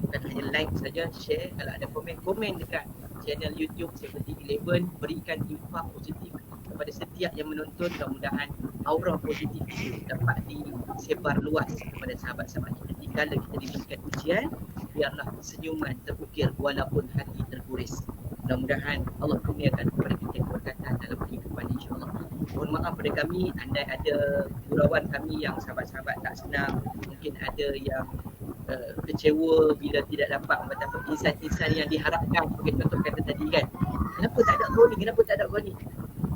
bukan hanya like saja, share. Kalau ada komen dekat channel YouTube Seperti 11, berikan impak positif kepada setiap yang menonton. Mudah-mudahan aura positif itu dapat disebar luas kepada sahabat-sahabat kita. Dikala kita diberikan ujian, biarlah senyuman terukir walaupun hati terguris. Mudah-mudahan Allah kurniakan kepada kita keberkatan dalam kehidupan insya-Allah. Mohon maaf pada kami, andai ada gurauan kami yang sahabat-sahabat tak senang, mungkin ada yang kecewa bila tidak dapat mendapat insan-insan yang diharapkan. Mungkin contoh kata tadi kan, kenapa tak ada kau ni, kenapa tak ada kau ni,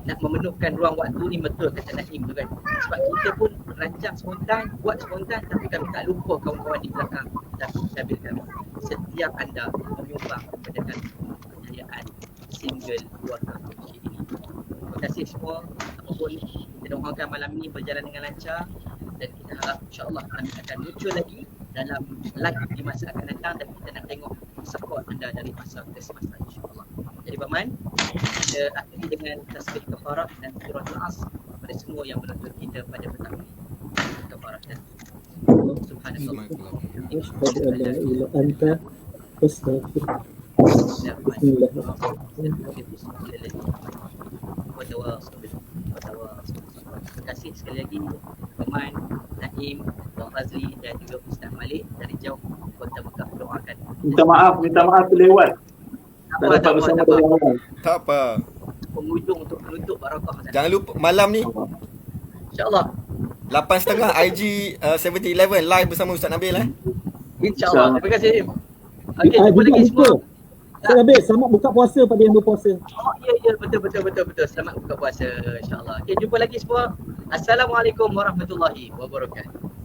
nak memenuhkan ruang waktu ni, betul kata Naim tu kan. Sebab kita pun rancang spontan, buat spontan, tapi kami tak lupa kawan-kawan di belakang dan sambil kami. Setiap anda menyumbang kepada kami kejayaan single Warkah Munsyid ini. Terima kasih semua. Apapun kita doakan malam ini berjalan dengan lancar dan kita harap insya-Allah kami akan muncul lagi dalam live di masa akan datang dan kita nak tengok support anda dari masa ke semasa insya-Allah. Jadi Baman, kita akhiri dengan tasbih kafarah dan surah Al-As kepada semua yang menonton kita pada petang ini. Kafarah dan subhanallah. Asyhadu an la ilaha illa anta astaghfiruka. Bismillahirrahmanirrahim. Wa tawassul kasih sekali lagi Teman Naim, Tuan Fazli dan juga Ustaz Malik dari jauh Kota Mekah mendoakan. Minta maaf terlewat. Tak dapat bersama dari awal. Tak apa. Penghujung untuk penutup barakah. Jangan lupa malam ni InsyaAllah. 8.30 IG 7011 live bersama Ustaz Nabil InsyaAllah. Terima kasih. Okey, jumpa Juga lagi semua. lupa. Saya habis, selamat buka puasa pada yang berpuasa. Oh ya, betul. Selamat buka puasa insyaAllah. Okey, jumpa lagi semua. Assalamualaikum warahmatullahi wabarakatuh.